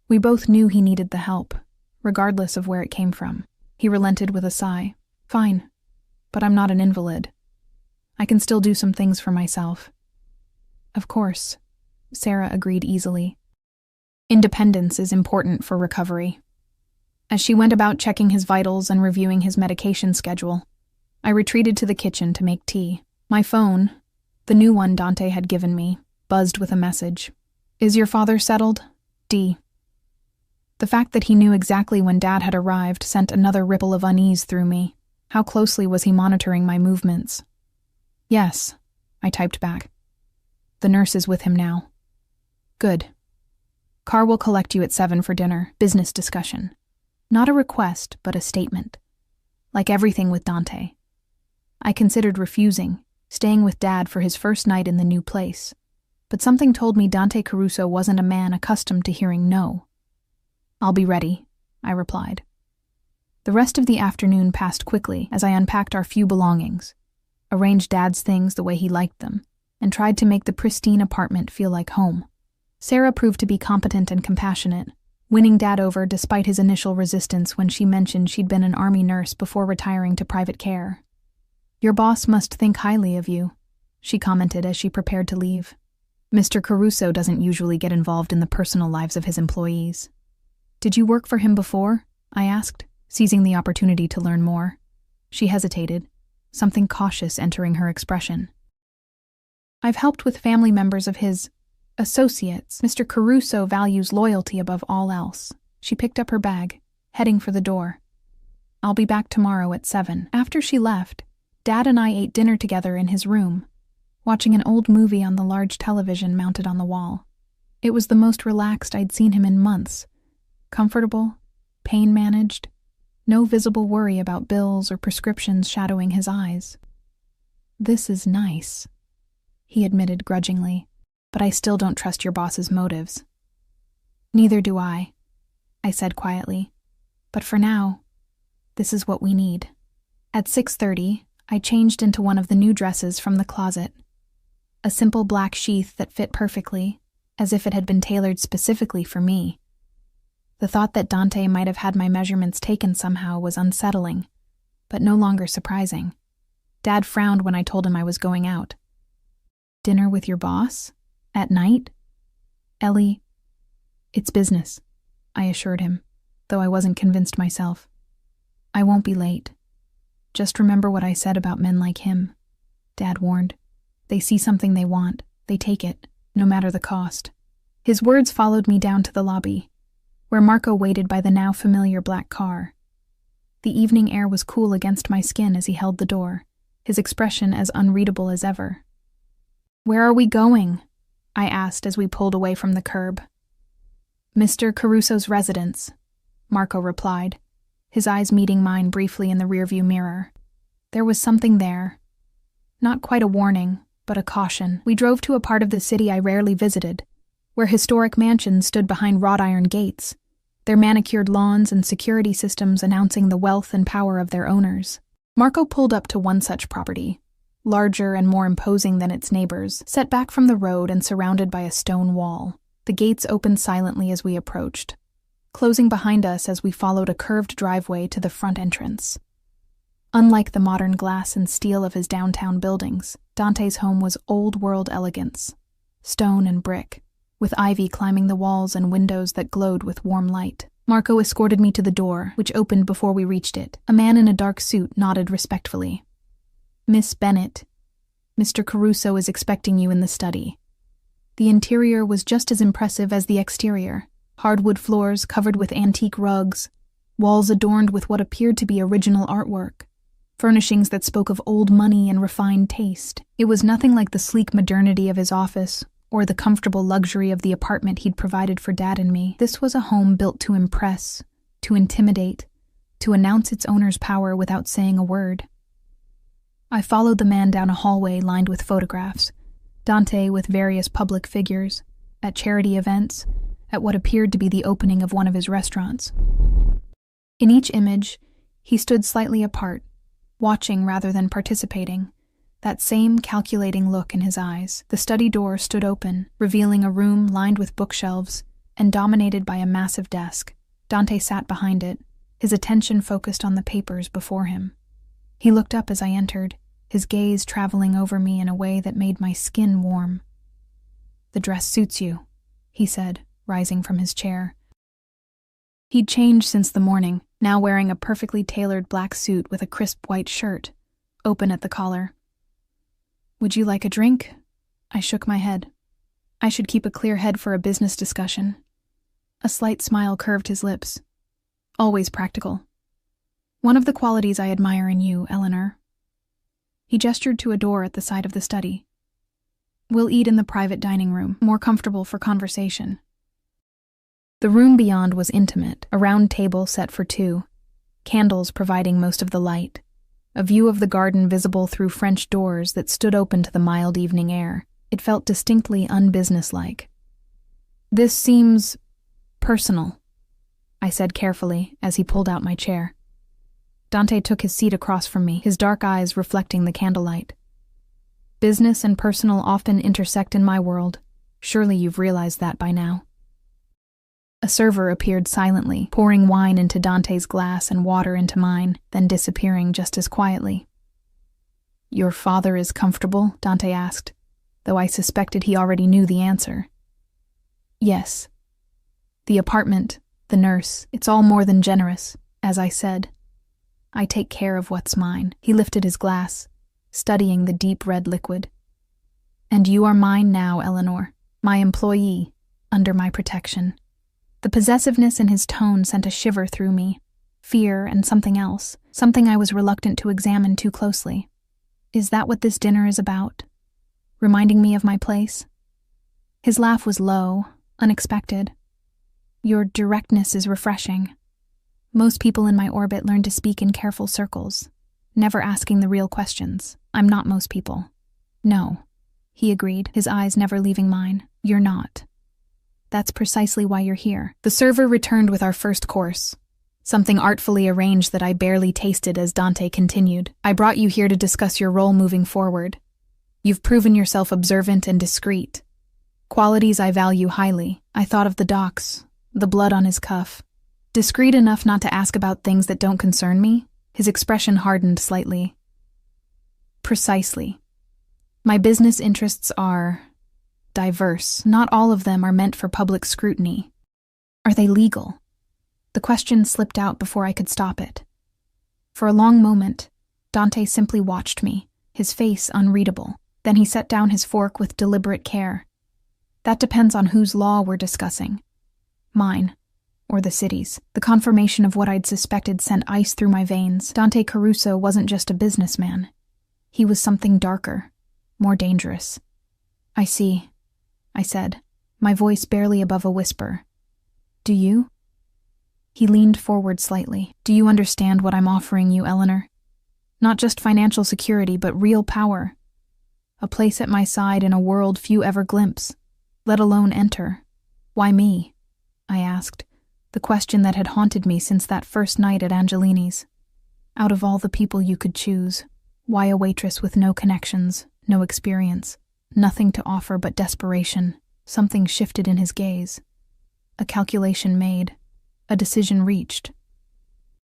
We both knew he needed the help, regardless of where it came from. He relented with a sigh. "Fine, but I'm not an invalid. I can still do some things for myself." "Of course," Sarah agreed easily. Independence is important for recovery. As she went about checking his vitals and reviewing his medication schedule, I retreated to the kitchen to make tea. My phone, the new one Dante had given me, buzzed with a message. "Is your father settled? D." The fact that he knew exactly when Dad had arrived sent another ripple of unease through me. How closely was he monitoring my movements? "Yes," I typed back. "The nurse is with him now." "Good. Car will collect you at 7 for dinner. Business discussion." Not a request, but a statement. Like everything with Dante. I considered refusing, staying with Dad for his first night in the new place. But something told me Dante Caruso wasn't a man accustomed to hearing no. "I'll be ready," I replied. The rest of the afternoon passed quickly as I unpacked our few belongings, arranged Dad's things the way he liked them, and tried to make the pristine apartment feel like home. Sarah proved to be competent and compassionate, winning Dad over despite his initial resistance when she mentioned she'd been an army nurse before retiring to private care. "Your boss must think highly of you," she commented as she prepared to leave. "Mr. Caruso doesn't usually get involved in the personal lives of his employees." "Did you work for him before?" I asked, seizing the opportunity to learn more. She hesitated, something cautious entering her expression. "I've helped with family members of his associates. Mr. Caruso values loyalty above all else." She picked up her bag, heading for the door. "I'll be back tomorrow at 7. After she left, Dad and I ate dinner together in his room, watching an old movie on the large television mounted on the wall. It was the most relaxed I'd seen him in months. Comfortable, pain-managed, no visible worry about bills or prescriptions shadowing his eyes. "This is nice," he admitted grudgingly. "But I still don't trust your boss's motives." "Neither do I said quietly. "But for now, this is what we need." At 6:30, I changed into one of the new dresses from the closet. A simple black sheath that fit perfectly, as if it had been tailored specifically for me. The thought that Dante might have had my measurements taken somehow was unsettling, but no longer surprising. Dad frowned when I told him I was going out. "Dinner with your boss? At night?" "Ellie, it's business," I assured him, though I wasn't convinced myself. "I won't be late. Just remember what I said about men like him," Dad warned. "They see something they want, they take it, no matter the cost." His words followed me down to the lobby, where Marco waited by the now familiar black car. The evening air was cool against my skin as he held the door, his expression as unreadable as ever. "Where are we going?" I asked as we pulled away from the curb. "Mr. Caruso's residence," Marco replied, his eyes meeting mine briefly in the rearview mirror. There was something there. Not quite a warning, but a caution. We drove to a part of the city I rarely visited, where historic mansions stood behind wrought iron gates, their manicured lawns and security systems announcing the wealth and power of their owners. Marco pulled up to one such property, larger and more imposing than its neighbors, set back from the road and surrounded by a stone wall. The gates opened silently as we approached, closing behind us as we followed a curved driveway to the front entrance. Unlike the modern glass and steel of his downtown buildings, Dante's home was old-world elegance, stone and brick, with ivy climbing the walls and windows that glowed with warm light. Marco escorted me to the door, which opened before we reached it. A man in a dark suit nodded respectfully. "Miss Bennett, Mr. Caruso is expecting you in the study." The interior was just as impressive as the exterior. Hardwood floors covered with antique rugs, walls adorned with what appeared to be original artwork, furnishings that spoke of old money and refined taste. It was nothing like the sleek modernity of his office or the comfortable luxury of the apartment he'd provided for Dad and me. This was a home built to impress, to intimidate, to announce its owner's power without saying a word. I followed the man down a hallway lined with photographs, Dante with various public figures, at charity events, at what appeared to be the opening of one of his restaurants. In each image, he stood slightly apart, watching rather than participating, that same calculating look in his eyes. The study door stood open, revealing a room lined with bookshelves and dominated by a massive desk. Dante sat behind it, his attention focused on the papers before him. He looked up as I entered, his gaze traveling over me in a way that made my skin warm. "The dress suits you," he said, rising from his chair. He'd changed since the morning, now wearing a perfectly tailored black suit with a crisp white shirt, open at the collar. "Would you like a drink?" I shook my head. I should keep a clear head for a business discussion. A slight smile curved his lips. "Always practical. One of the qualities I admire in you, Eleanor." He gestured to a door at the side of the study. "We'll eat in the private dining room, more comfortable for conversation." The room beyond was intimate, a round table set for two, candles providing most of the light, a view of the garden visible through French doors that stood open to the mild evening air. It felt distinctly unbusinesslike. "This seems personal," I said carefully as he pulled out my chair. Dante took his seat across from me, his dark eyes reflecting the candlelight. "Business and personal often intersect in my world. Surely you've realized that by now." A server appeared silently, pouring wine into Dante's glass and water into mine, then disappearing just as quietly. "Your father is comfortable?" Dante asked, though I suspected he already knew the answer. "Yes. The apartment, the nurse, it's all more than generous, as I said. I take care of what's mine." He lifted his glass, studying the deep red liquid. "And you are mine now, Eleanor, my employee, under my protection." The possessiveness in his tone sent a shiver through me, fear and something else, something I was reluctant to examine too closely. Is that what this dinner is about? Reminding me of my place? His laugh was low, unexpected. "Your directness is refreshing. Most people in my orbit learn to speak in careful circles, never asking the real questions. I'm not most people." "No," he agreed, his eyes never leaving mine. "You're not. That's precisely why you're here." The server returned with our first course, something artfully arranged that I barely tasted as Dante continued. "I brought you here to discuss your role moving forward. You've proven yourself observant and discreet. Qualities I value highly. I thought of the docs, the blood on his cuff. Discreet enough not to ask about things that don't concern me?" His expression hardened slightly. "Precisely. My business interests are diverse. Not all of them are meant for public scrutiny. Are they legal?" The question slipped out before I could stop it. For a long moment, Dante simply watched me, his face unreadable. Then he set down his fork with deliberate care. "That depends on whose law we're discussing. Mine, or the city's." The confirmation of what I'd suspected sent ice through my veins. Dante Caruso wasn't just a businessman. He was something darker, more dangerous. "I see," I said, my voice barely above a whisper. "Do you?" He leaned forward slightly. "Do you understand what I'm offering you, Eleanor? Not just financial security, but real power. A place at my side in a world few ever glimpse, let alone enter." "Why me?" I asked, the question that had haunted me since that first night at Angelini's. "Out of all the people you could choose, why a waitress with no connections, no experience? Nothing to offer but desperation." Something shifted in his gaze. A calculation made, a decision reached.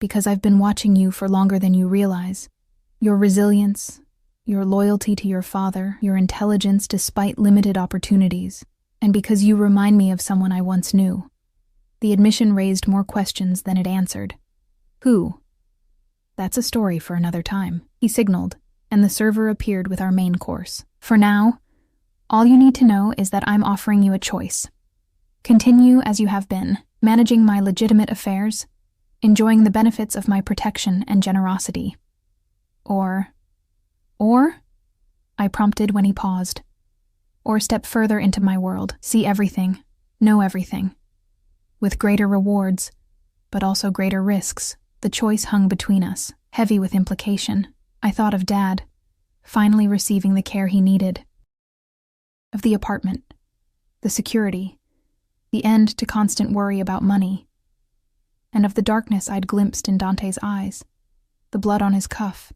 "Because I've been watching you for longer than you realize. Your resilience, your loyalty to your father, your intelligence despite limited opportunities, And because you remind me of someone I once knew. The admission raised more questions than it answered. Who? That's a story for another time, he signaled, and the server appeared with our main course. For now, all you need to know is that I'm offering you a choice. Continue as you have been, managing my legitimate affairs, enjoying the benefits of my protection and generosity. Or, I prompted when he paused. Or step further into my world, see everything, know everything. With greater rewards, but also greater risks, the choice hung between us, heavy with implication. I thought of Dad, finally receiving the care he needed. Of the apartment, the security, the end to constant worry about money, and of the darkness I'd glimpsed in Dante's eyes, the blood on his cuff,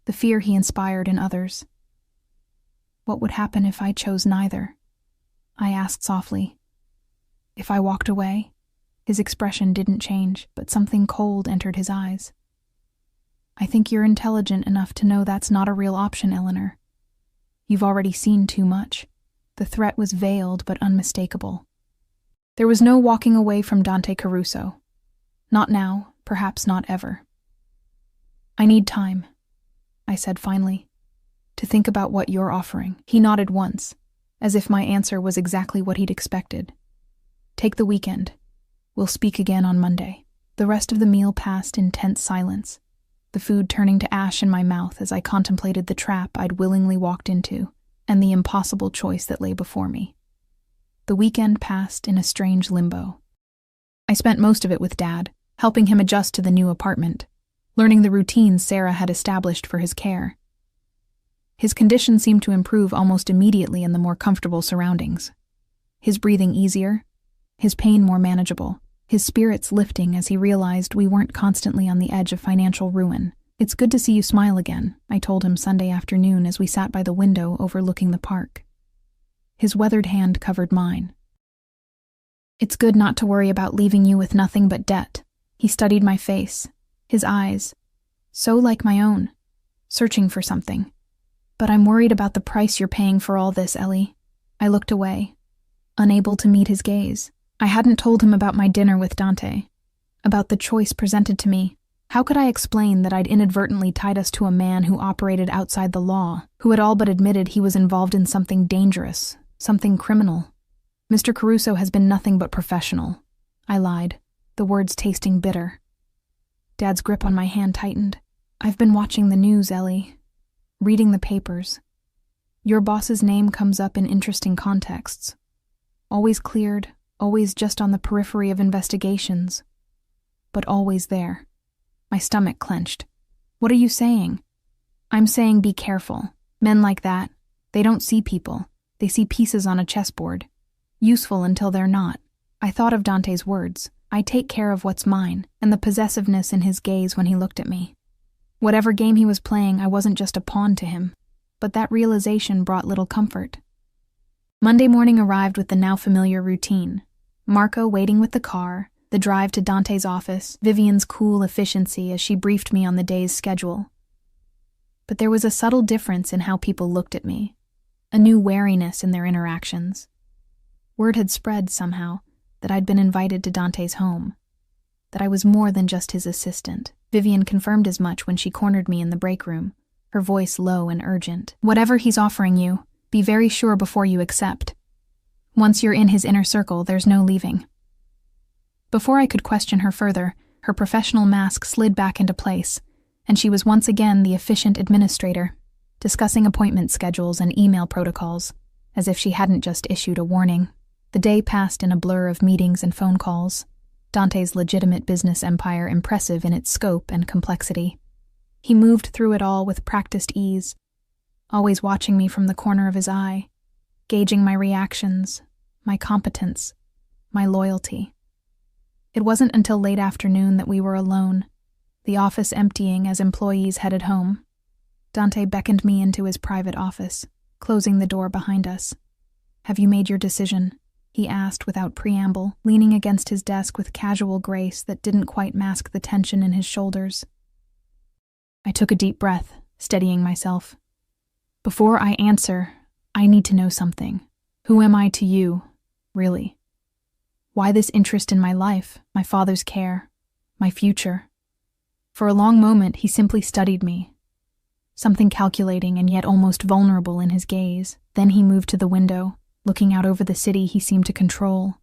the fear he inspired in others. What would happen if I chose neither? I asked softly. If I walked away? His expression didn't change, but something cold entered his eyes. I think you're intelligent enough to know that's not a real option, Eleanor. You've already seen too much. The threat was veiled but unmistakable. There was no walking away from Dante Caruso. Not now, perhaps not ever. I need time, I said finally, to think about what you're offering. He nodded once, as if my answer was exactly what he'd expected. Take the weekend. We'll speak again on Monday. The rest of the meal passed in tense silence, the food turning to ash in my mouth as I contemplated the trap I'd willingly walked into and the impossible choice that lay before me. The weekend passed in a strange limbo. I spent most of it with Dad, helping him adjust to the new apartment, learning the routines Sarah had established for his care. His condition seemed to improve almost immediately in the more comfortable surroundings. His breathing easier, his pain more manageable, his spirits lifting as he realized we weren't constantly on the edge of financial ruin. It's good to see you smile again, I told him Sunday afternoon as we sat by the window overlooking the park. His weathered hand covered mine. It's good not to worry about leaving you with nothing but debt. He studied my face, his eyes, so like my own, searching for something. But I'm worried about the price you're paying for all this, Ellie. I looked away, unable to meet his gaze. I hadn't told him about my dinner with Dante, about the choice presented to me. How could I explain that I'd inadvertently tied us to a man who operated outside the law, who had all but admitted he was involved in something dangerous, something criminal? Mr. Caruso has been nothing but professional. I lied, the words tasting bitter. Dad's grip on my hand tightened. I've been watching the news, Ellie, reading the papers. Your boss's name comes up in interesting contexts. Always cleared, always just on the periphery of investigations, but always there. My stomach clenched. What are you saying? I'm saying be careful. Men like that, they don't see people. They see pieces on a chessboard. Useful until they're not. I thought of Dante's words. I take care of what's mine, and the possessiveness in his gaze when he looked at me. Whatever game he was playing, I wasn't just a pawn to him, but that realization brought little comfort. Monday morning arrived with the now familiar routine. Marco waiting with the car, the drive to Dante's office, Vivian's cool efficiency as she briefed me on the day's schedule. But there was a subtle difference in how people looked at me, a new wariness in their interactions. Word had spread somehow that I'd been invited to Dante's home, that I was more than just his assistant. Vivian confirmed as much when she cornered me in the break room, her voice low and urgent. Whatever he's offering you, be very sure before you accept. Once you're in his inner circle, there's no leaving. Before I could question her further, her professional mask slid back into place, and she was once again the efficient administrator, discussing appointment schedules and email protocols, as if she hadn't just issued a warning. The day passed in a blur of meetings and phone calls, Dante's legitimate business empire impressive in its scope and complexity. He moved through it all with practiced ease, always watching me from the corner of his eye, gauging my reactions, my competence, my loyalty. It wasn't until late afternoon that we were alone, the office emptying as employees headed home. Dante beckoned me into his private office, closing the door behind us. "Have you made your decision?" he asked without preamble, leaning against his desk with casual grace that didn't quite mask the tension in his shoulders. I took a deep breath, steadying myself. "Before I answer, I need to know something. Who am I to you? Really? Why this interest in my life, my father's care, my future? For a long moment, he simply studied me, something calculating and yet almost vulnerable in his gaze. Then he moved to the window, looking out over the city he seemed to control.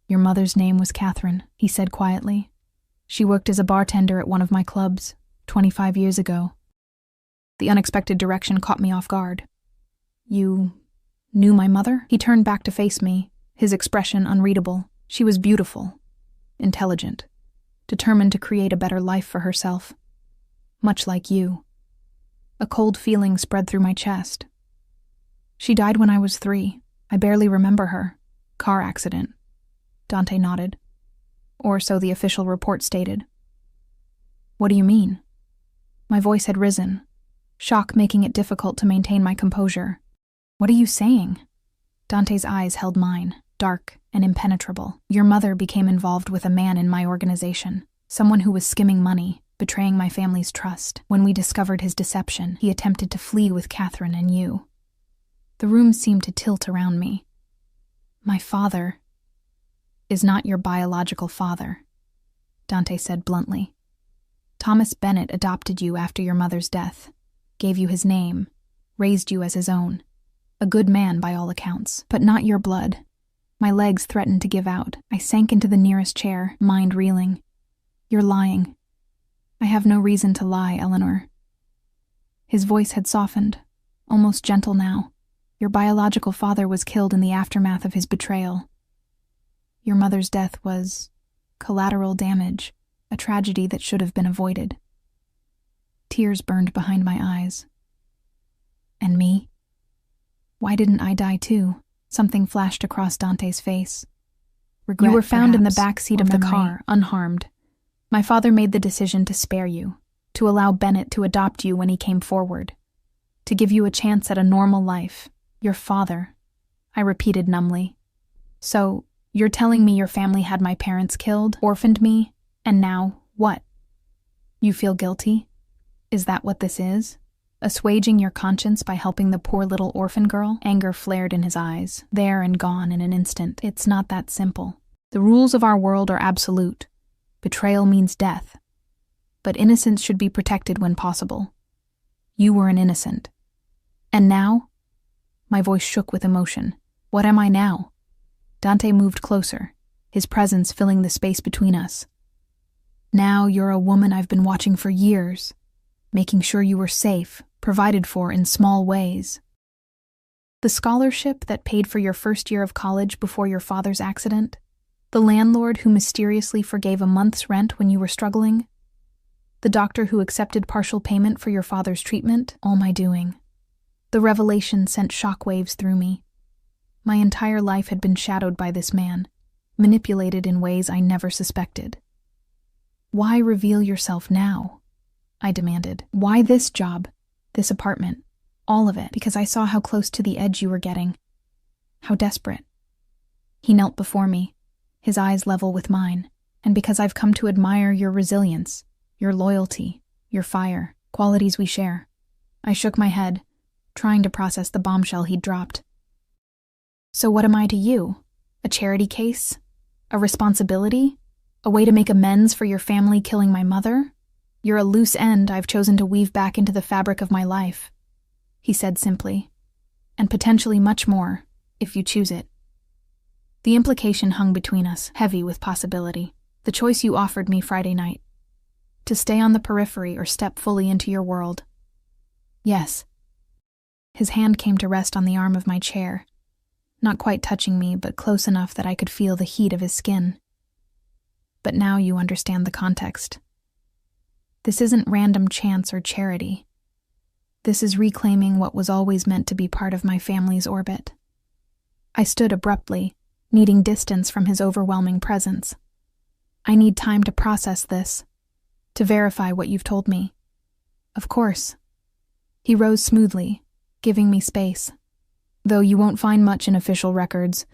Your mother's name was Catherine, he said quietly. She worked as a bartender at one of my clubs, 25 years ago. The unexpected direction caught me off guard. You knew my mother? He turned back to face me, his expression unreadable. She was beautiful, intelligent, determined to create a better life for herself. Much like you. A cold feeling spread through my chest. She died when I was 3. I barely remember her. Car accident. Dante nodded. Or so the official report stated. What do you mean? My voice had risen, shock making it difficult to maintain my composure. What are you saying? Dante's eyes held mine, dark and impenetrable. Your mother became involved with a man in my organization, someone who was skimming money, betraying my family's trust. When we discovered his deception, he attempted to flee with Catherine and you. The room seemed to tilt around me. My father is not your biological father, Dante said bluntly. Thomas Bennett adopted you after your mother's death, gave you his name, raised you as his own. A good man by all accounts, but not your blood. My legs threatened to give out. I sank into the nearest chair, mind reeling. You're lying. I have no reason to lie, Eleanor. His voice had softened, almost gentle now. Your biological father was killed in the aftermath of his betrayal. Your mother's death was collateral damage, a tragedy that should have been avoided. Tears burned behind my eyes. And me? Why didn't I die too? Something flashed across Dante's face. Regret, you were found in the back seat of the car, unharmed. My father made the decision to spare you, to allow Bennett to adopt you when he came forward, to give you a chance at a normal life. Your father, I repeated numbly. So, you're telling me your family had my parents killed, orphaned me, and now, what? You feel guilty? Is that what this is? Assuaging your conscience by helping the poor little orphan girl? Anger flared in his eyes, there and gone in an instant. It's not that simple. The rules of our world are absolute. Betrayal means death. But innocence should be protected when possible. You were an innocent. And now? My voice shook with emotion. What am I now? Dante moved closer, his presence filling the space between us. Now you're a woman I've been watching for years, making sure you were safe, provided for in small ways. The scholarship that paid for your first year of college before your father's accident? The landlord who mysteriously forgave a month's rent when you were struggling? The doctor who accepted partial payment for your father's treatment? All my doing. The revelation sent shockwaves through me. My entire life had been shadowed by this man, manipulated in ways I never suspected. Why reveal yourself now? I demanded. Why this job? This apartment? All of it? Because I saw how close to the edge you were getting. How desperate. He knelt before me, his eyes level with mine, and because I've come to admire your resilience, your loyalty, your fire, qualities we share. I shook my head, trying to process the bombshell he'd dropped. So what am I to you? A charity case? A responsibility? A way to make amends for your family killing my mother? You're a loose end I've chosen to weave back into the fabric of my life, he said simply, and potentially much more, if you choose it. The implication hung between us, heavy with possibility. The choice you offered me Friday night. To stay on the periphery or step fully into your world. Yes. His hand came to rest on the arm of my chair, not quite touching me, but close enough that I could feel the heat of his skin. But now you understand the context. This isn't random chance or charity. This is reclaiming what was always meant to be part of my family's orbit. I stood abruptly, needing distance from his overwhelming presence. I need time to process this, to verify what you've told me. Of course. He rose smoothly, giving me space. Though you won't find much in official records.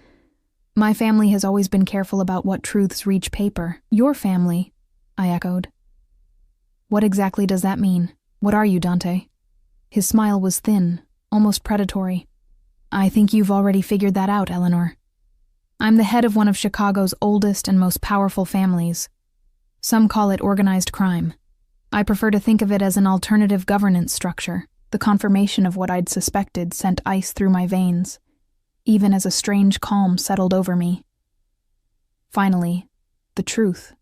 My family has always been careful about what truths reach paper. Your family, I echoed. What exactly does that mean? What are you, Dante? His smile was thin, almost predatory. I think you've already figured that out, Eleanor. I'm the head of one of Chicago's oldest and most powerful families. Some call it organized crime. I prefer to think of it as an alternative governance structure. The confirmation of what I'd suspected sent ice through my veins, even as a strange calm settled over me. Finally, the truth.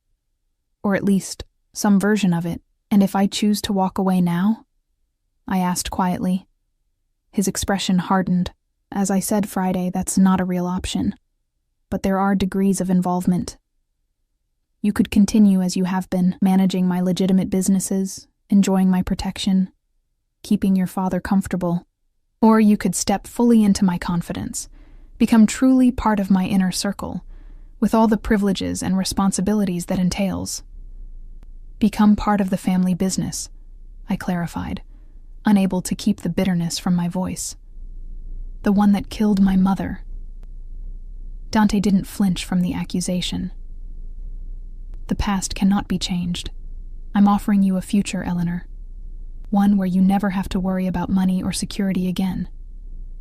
Or at least, some version of it. And if I choose to walk away now? I asked quietly. His expression hardened. As I said Friday, that's not a real option. But there are degrees of involvement. You could continue as you have been, managing my legitimate businesses, enjoying my protection, keeping your father comfortable. Or you could step fully into my confidence, become truly part of my inner circle, with all the privileges and responsibilities that entails. Become part of the family business, I clarified, unable to keep the bitterness from my voice. The one that killed my mother. Dante didn't flinch from the accusation. The past cannot be changed. I'm offering you a future, Eleanor. One where you never have to worry about money or security again.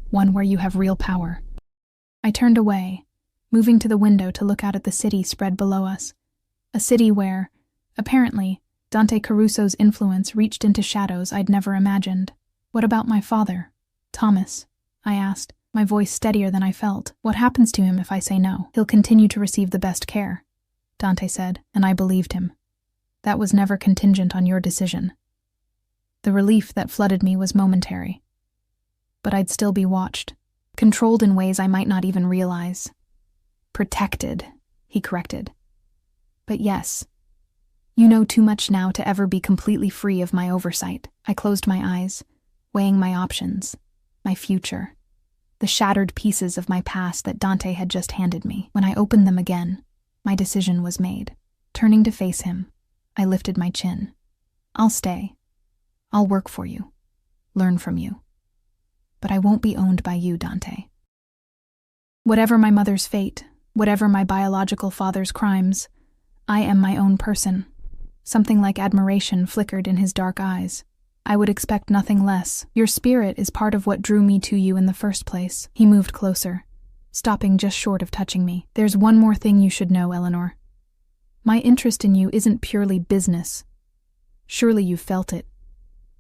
One where you have real power. I turned away, moving to the window to look out at the city spread below us. A city where, apparently, Dante Caruso's influence reached into shadows I'd never imagined. What about my father, Thomas? I asked, my voice steadier than I felt. What happens to him if I say no? He'll continue to receive the best care, Dante said, and I believed him. That was never contingent on your decision. The relief that flooded me was momentary. But I'd still be watched, controlled in ways I might not even realize. Protected, he corrected. But yes, you know too much now to ever be completely free of my oversight. I closed my eyes, weighing my options, my future, the shattered pieces of my past that Dante had just handed me. When I opened them again, my decision was made. Turning to face him, I lifted my chin. I'll stay. I'll work for you, learn from you. But I won't be owned by you, Dante. Whatever my mother's fate, whatever my biological father's crimes, I am my own person. Something like admiration flickered in his dark eyes. I would expect nothing less. Your spirit is part of what drew me to you in the first place. He moved closer, stopping just short of touching me. There's one more thing you should know, Eleanor. My interest in you isn't purely business. Surely you felt it.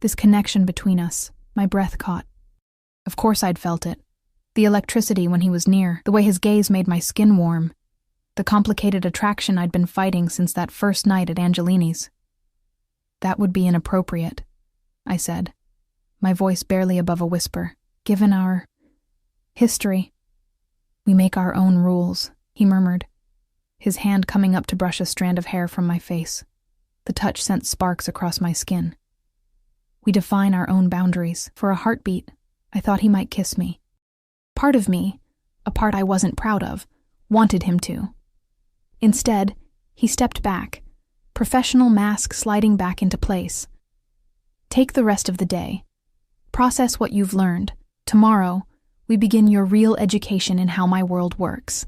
This connection between us, my breath caught. Of course I'd felt it. The electricity when he was near, the way his gaze made my skin warm, the complicated attraction I'd been fighting since that first night at Angelini's. That would be inappropriate, I said, my voice barely above a whisper. Given our history, we make our own rules, he murmured, his hand coming up to brush a strand of hair from my face. The touch sent sparks across my skin. We define our own boundaries. For a heartbeat, I thought he might kiss me. Part of me, a part I wasn't proud of, wanted him to. Instead, he stepped back, professional mask sliding back into place. Take the rest of the day. Process what you've learned. Tomorrow, we begin your real education in how my world works.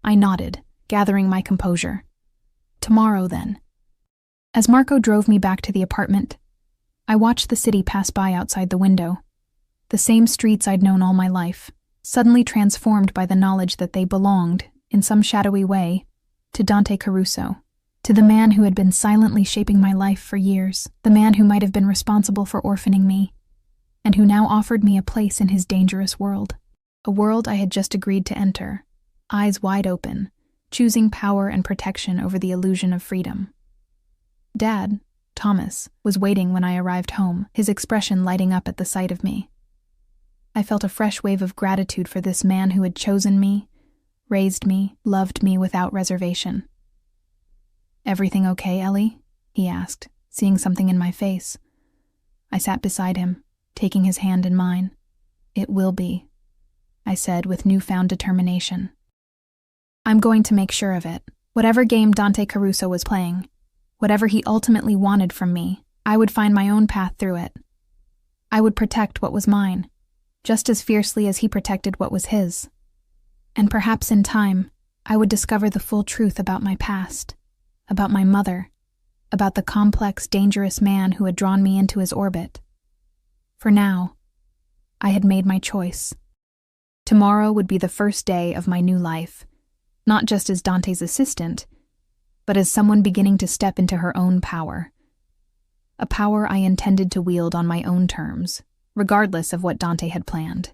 I nodded, gathering my composure. Tomorrow, then. As Marco drove me back to the apartment, I watched the city pass by outside the window. The same streets I'd known all my life, suddenly transformed by the knowledge that they belonged, in some shadowy way, to Dante Caruso, to the man who had been silently shaping my life for years, the man who might have been responsible for orphaning me, and who now offered me a place in his dangerous world, a world I had just agreed to enter, eyes wide open, choosing power and protection over the illusion of freedom. Dad, Thomas, was waiting when I arrived home, his expression lighting up at the sight of me. I felt a fresh wave of gratitude for this man who had chosen me, raised me, loved me without reservation. "Everything okay, Ellie?" he asked, seeing something in my face. I sat beside him, taking his hand in mine. "It will be," I said with newfound determination. "I'm going to make sure of it. Whatever game Dante Caruso was playing, whatever he ultimately wanted from me, I would find my own path through it. I would protect what was mine, just as fiercely as he protected what was his. And perhaps in time, I would discover the full truth about my past, about my mother, about the complex, dangerous man who had drawn me into his orbit. For now, I had made my choice. Tomorrow would be the first day of my new life, not just as Dante's assistant, but as someone beginning to step into her own power. A power I intended to wield on my own terms, regardless of what Dante had planned.